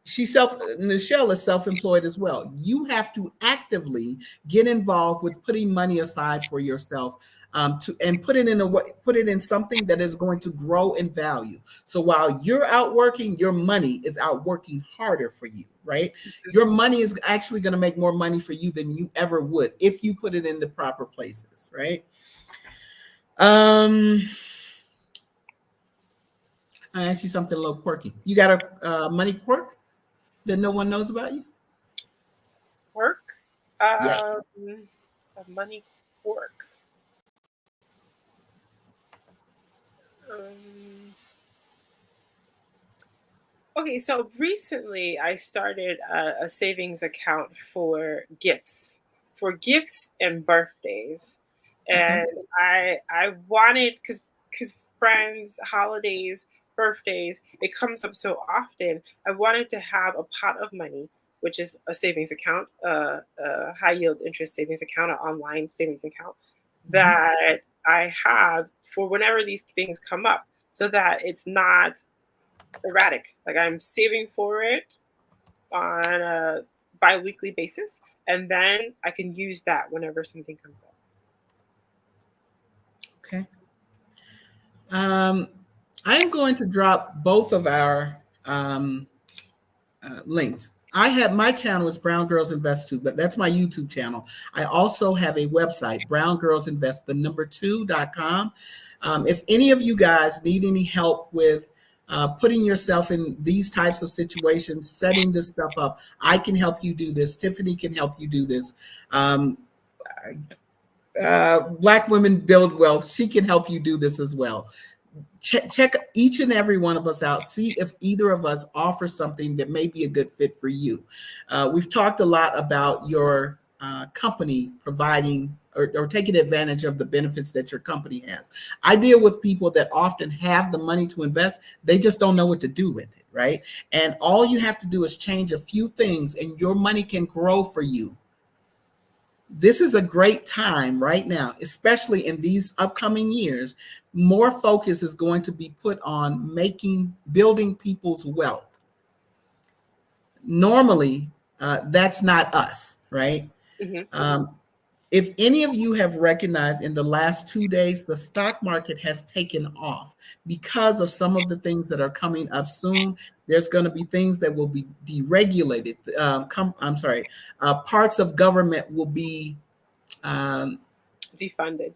Nichelle is self-employed as well. You have to actively get involved with putting money aside for yourself, and put it in something that is going to grow in value. So while you're out working, your money is out working harder for you, right? Your money is actually going to make more money for you than you ever would if you put it in the proper places, right? Um, I asked you something a little quirky. You got a money quirk that no one knows about you? Work, Yeah. a money work. Um, Okay, so recently I started a savings account for gifts and birthdays, Okay. and I wanted because friends, holidays, birthdays, it comes up so often. I wanted to have a pot of money, which is a savings account, a high yield interest savings account, an online savings account Mhm. that I have for whenever these things come up, so that it's not erratic. Like I'm saving for it on a bi-weekly basis, and then I can use that whenever something comes up. Okay. Um, I am going to drop both of our um, links. I have my channel is Brown Girls Invest Too, but that's my YouTube channel. I also have a website, Brown Girls Invest, the number 2.com. If any of you guys need any help with putting yourself in these types of situations, setting this stuff up, I can help you do this. Tiffanie can help you do this. Um, Black Women Build Wealth, she can help you do this as well. Check each and every one of us out. See if either of us offer something that may be a good fit for you. We've talked a lot about your company providing or taking advantage of the benefits that your company has. I deal with people that often have the money to invest. They just don't know what to do with it, right? And all you have to do is change a few things and your money can grow for you. This is a great time right now, especially in these upcoming years. More focus is going to be put on building people's wealth. Normally, that's not us, right? Mm-hmm. If any of you have recognized in the last 2 days, the stock market has taken off because of some of the things that are coming up soon. There's going to be things that will be deregulated. Parts of government will be um, defunded,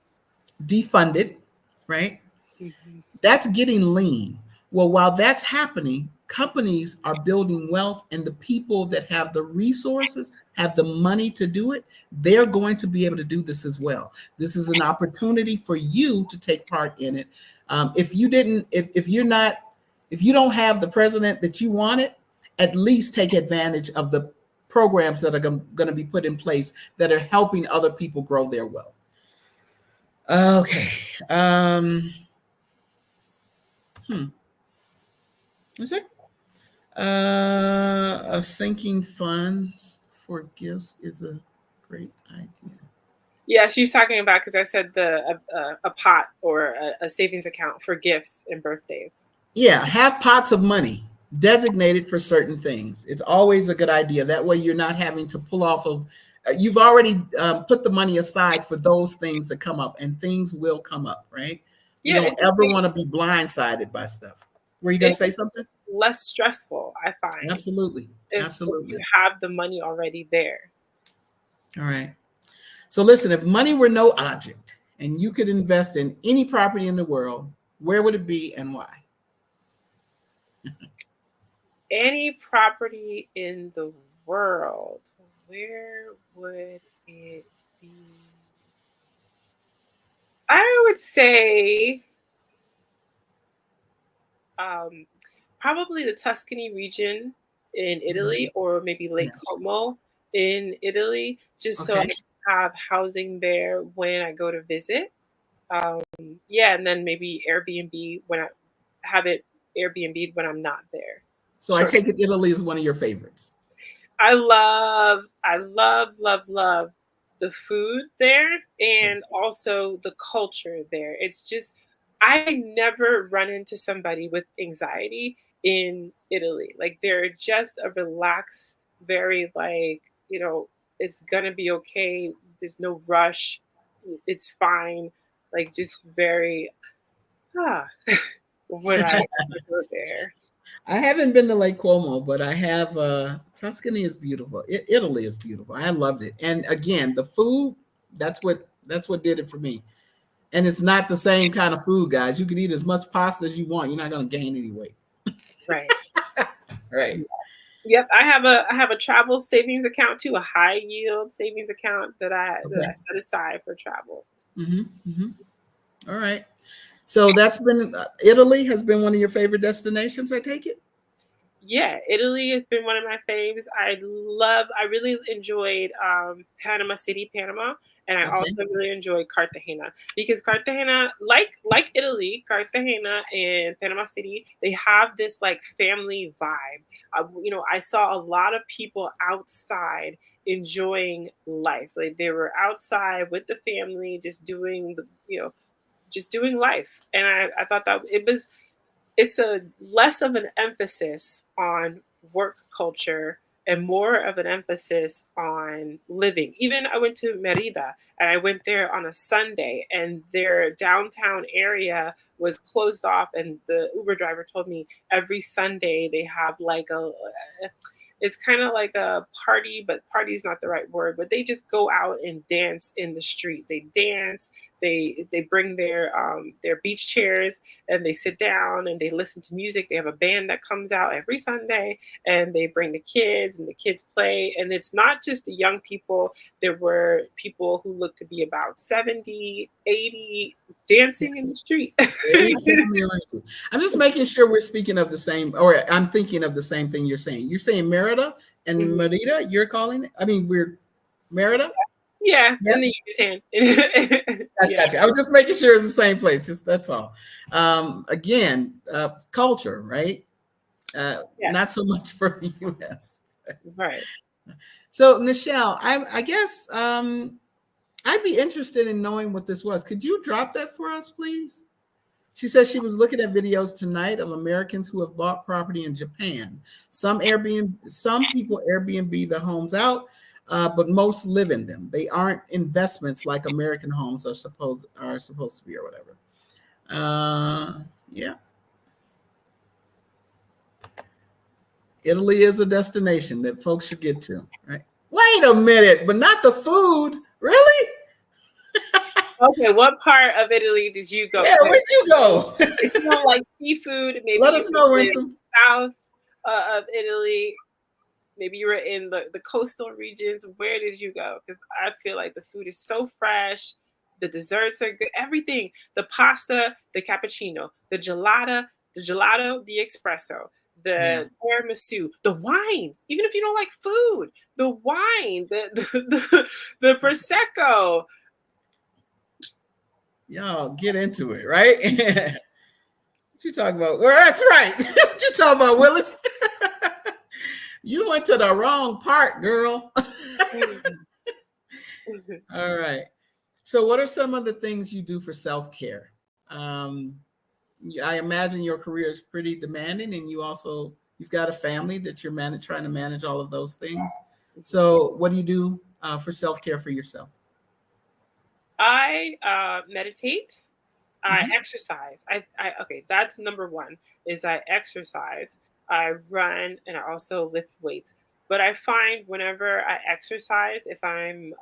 right? Mm-hmm. That's getting lean. Well, while that's happening, companies are building wealth, and the people that have the resources, have the money to do it, they're going to be able to do this as well. This is an opportunity for you to take part in it. If you didn't, if you're not, if you don't have the president that you wanted, at least take advantage of the programs that are going to be put in place that are helping other people grow their wealth. Okay. Is it? A sinking funds for gifts is a great idea. Yeah, she's talking about, because I said a pot or a savings account for gifts and birthdays. Yeah, have pots of money designated for certain things. It's always a good idea. That way, you're not having to pull off of. You've already put the money aside for those things that come up, and things will come up, right? We Yeah, don't ever want to be blindsided by stuff. Were you going to say something? less stressful, I find, Absolutely, if you absolutely. have the money already there. All right. So listen, if money were no object and you could invest in any property in the world, where would it be and why? Any property in the world, where would it be? I would say um, probably the Tuscany region in Italy, or maybe Lake Yeah. Como in Italy, just so I Okay. have housing there when I go to visit. Um, yeah, and then maybe Airbnb when I have it Airbnb when I'm not there. So I Short. take it Italy is one of your favorites. I love the food there, and also the culture there. It's just, I never run into somebody with anxiety in Italy. Like, they're just a relaxed, very, like, it's gonna be okay. There's no rush. It's fine. Like, just very, ah, when I go there. I haven't been to Lake Como, but I have. Tuscany is beautiful. Italy is beautiful. I loved it. And again, the food, that's what did it for me. And it's not the same kind of food, guys. You can eat as much pasta as you want. You're not going to gain any weight. Right. Right. Yep, I have a travel savings account too, a high yield savings account that I Okay. set aside for travel. Hmm. Hmm. All right. So that's been Italy has been one of your favorite destinations, I take it? Yeah, Italy has been one of my faves. I really enjoyed Panama City, Panama, and I Okay. also really enjoyed Cartagena, because Cartagena, like Italy, Cartagena and Panama City, they have this like family vibe. I saw a lot of people outside enjoying life. Like, they were outside with the family, just doing life, and I thought that it's a less of an emphasis on work culture and more of an emphasis on living. Even I went to Merida, and I went there on a Sunday, and their downtown area was closed off, and the Uber driver told me every Sunday they have like a it's kind of like a party, but party is not the right word, but they just go out and dance in the street. They dance, they bring their beach chairs, and they sit down and they listen to music. They have a band that comes out every Sunday, and they bring the kids, and the kids play. And it's not just the young people. There were people who looked to be about 70, 80 dancing in the street. Very family-oriented. I'm just making sure we're speaking of the same, or I'm thinking of the same thing you're saying. You're saying Merida and Mhm. Merida, you're calling it? I mean, we're Merida? Yeah, Yep. in the Yucatan. Gotcha. I was just making sure it's the same place. That's all. Again, culture, right? Not Yes. so much for the U.S. Right. So, Nichelle, I guess I'd be interested in knowing what this was. Could you drop that for us, please? She says she was looking at videos tonight of Americans who have bought property in Japan. Some people Airbnb the homes out, but most live in them. They aren't investments like American homes are supposed to be, or whatever. Yeah. Italy is a destination that folks should get to, right? Wait a minute, but not the food, really? Okay, what part of Italy did you go Yeah, to? where'd you go? If you don't like seafood, maybe Let you us were know, in Winsome. south of Italy. Maybe you were in the coastal regions. Where did you go? Because I feel like the food is so fresh. The desserts are good. Everything. The pasta, the cappuccino, the gelato, the espresso, Yeah. the tiramisu, the wine. Even if you don't like food, the wine, the prosecco. Y'all get into it, right? What you talking about? Well, that's right. What you talking about, Willis? You went to the wrong part, girl. All right. So, what are some of the things you do for self-care? Um, I imagine your career is pretty demanding, and you've got a family that you're trying to manage all of those things. So, what do you do for self-care for yourself? I meditate. I Mhm. exercise. I okay, that's number one is I exercise. I run and I also lift weights. But I find whenever I exercise, if I'm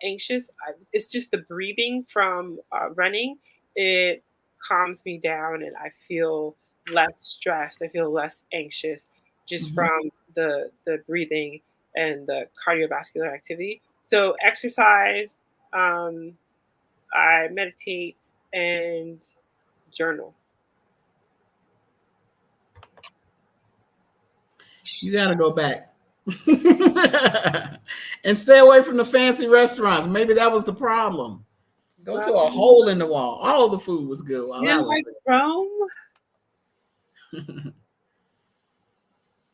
anxious, it's just the breathing from running. It calms me down and I feel less stressed. I feel less anxious just Mhm. from the breathing and the cardiovascular activity. So exercise, um, I meditate and journal. You got to go back and stay away from the fancy restaurants. Maybe that was the problem. Go to a Rome. hole in the wall. All the food was good while You I didn't was like Rome? there.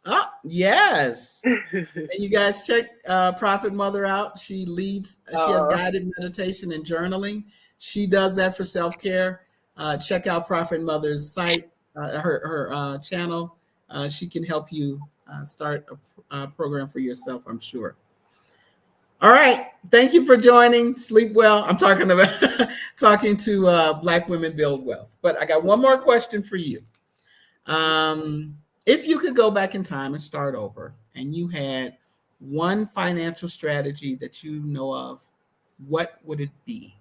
Oh, yes. And you guys check Prophet Mother out. She has Oh, guided meditation and journaling. She does that for self-care. Check out Prophet Mother's site, her channel. She can help you start a program for yourself, I'm sure. All right. Thank you for joining. Sleep well. I'm talking about talking to Black Women Build Wealth. But I got one more question for you. If you could go back in time and start over, and you had one financial strategy that you know of, what would it be?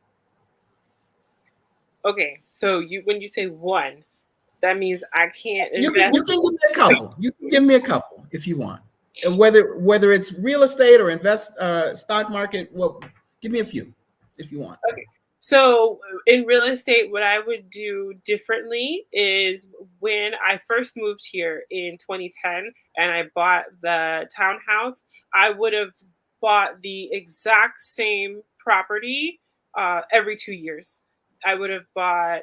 okay. So when you say one, that means I can't You can invest. you can give me a couple. You can give me a couple if you want. And whether it's real estate or invest stock market, well, give me a few if you want. Okay. So in real estate, what I would do differently is when I first moved here in 2010 and I bought the townhouse, I would have bought the exact same property every 2 years. I would have bought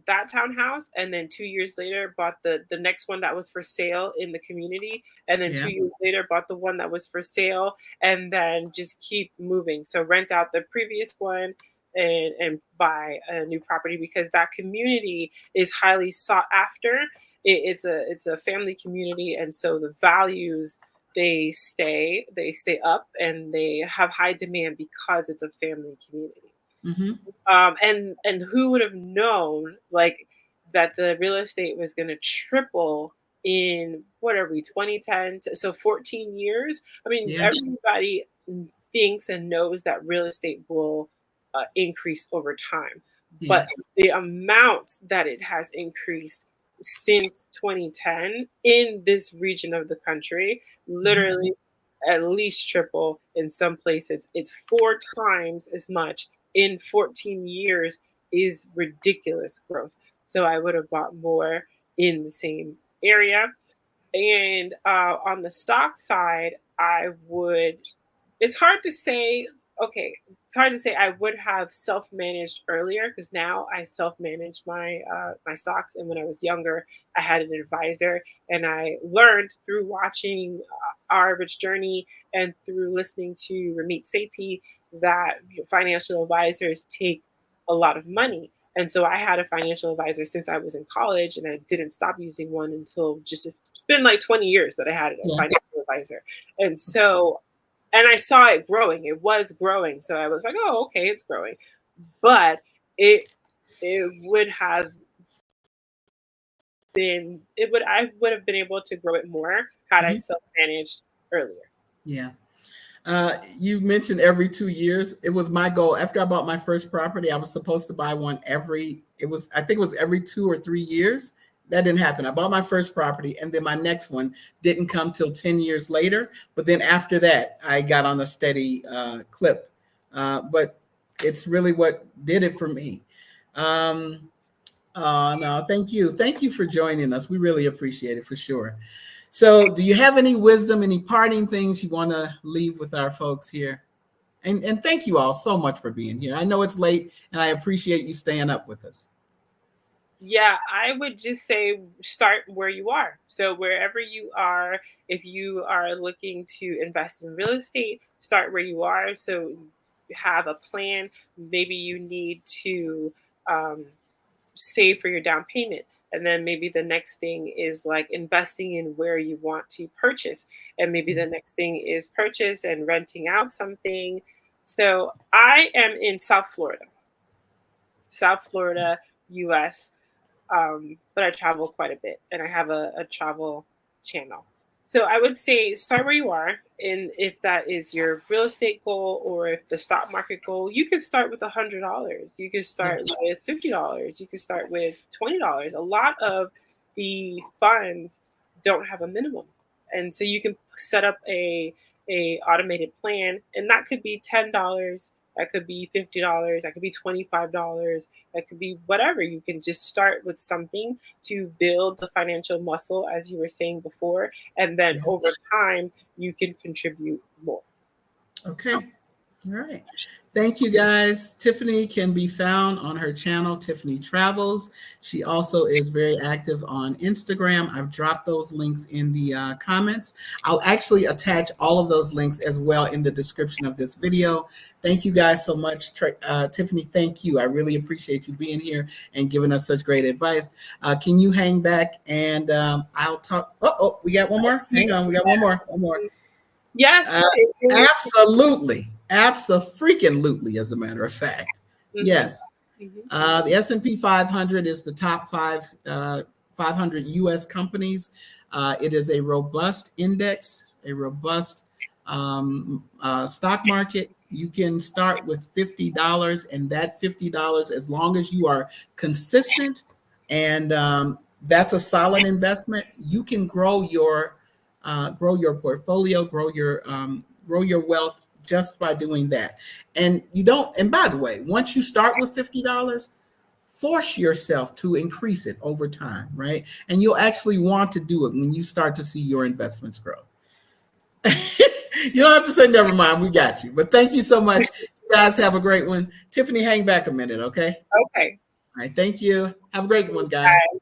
that townhouse and then 2 years later bought the next one that was for sale in the community. And then Yeah. 2 years later bought the one that was for sale and then just keep moving. So rent out the previous one and buy a new property because that community is highly sought after. It's a family community, and so the values they stay up, and they have high demand because it's a family community. Mm-hmm. And who would have known, like, that the real estate was going to triple in, what are we, 2010 so 14 years. I mean, Yeah. everybody thinks and knows that real estate will increase over time, but Yes. the amount that it has increased since 2010 in this region of the country, Mm-hmm. literally at least triple. In some places it's 4 times as much in 14 years, is ridiculous growth. So I would have bought more in the same area. And on the stock side, I would, it's hard to say. Okay, it's hard to say. I would have self-managed earlier, because now I self-manage my stocks. And when I was younger, I had an advisor, and I learned through watching Our Average Journey and through listening to Ramit Sethi that financial advisors take a lot of money. And so I had a financial advisor since I was in college, and I didn't stop using one until just, it's been like 20 years that I had a Yeah. financial advisor. And so, and I saw it growing. It was growing. So I was like, oh, okay, it's growing. But it would have been, I would have been able to grow it more had I Mm-hmm. self-managed earlier. Yeah. You mentioned every 2 years. It was my goal. After I bought my first property, I was supposed to buy one I think it was every 2 or 3 years. That didn't happen. I bought my first property, and then my next one didn't come till 10 years later. But then after that, I got on a steady clip. But it's really what did it for me. No, thank you. Thank you for joining us. We really appreciate it, for sure. So do you have any wisdom, any parting things you want to leave with our folks here? And thank you all so much for being here. I know it's late, and I appreciate you staying up with us. Yeah, I would just say start where you are. So wherever you are, if you are looking to invest in real estate, start where you are. So you have a plan. Maybe you need to um, save for your down payment. And then maybe the next thing is like investing in where you want to purchase. And maybe the next thing is purchase and renting out something. So I am in South Florida, US. But I travel quite a bit, and I have a travel channel. So I would say start where you are. And if that is your real estate goal, or if the stock market goal, you can start with $100. You can start with $50. You can start with $20. A lot of the funds don't have a minimum. And so you can set up a automated plan, and that could be $10. That could be $50. That could be $25. That could be whatever. You can just start with something to build the financial muscle, as you were saying before. And then Yeah. over time, you can contribute more. Okay. All right. Thank you, guys. Tiffanie can be found on her channel, Tiffanie Travels. She also is very active on Instagram. I've dropped those links in the comments. I'll actually attach all of those links as well in the description of this video. Thank you guys so much. Tiffanie, thank you. I really appreciate you being here and giving us such great advice. Can you hang back, and I'll talk. Oh, we got one more. Hang on. We got one more. Yes. Absolutely. Abso-freaking-lutely, as a matter of fact. Mhm. Yes. Mhm. The S&P 500 is the top 500 U.S. companies. It is a robust index, a robust stock market. You can start with $50, and that $50, as long as you are consistent, and that's a solid investment, you can grow your portfolio, grow your wealth just by doing that. And you don't. And by the way, once you start with $50, force yourself to increase it over time, right? And you'll actually want to do it when you start to see your investments grow. You don't have to say never mind. We got you. But thank you so much. You guys have a great one. Tiffanie, hang back a minute, okay? Okay. All right. Thank you. Have a great one, guys. Bye.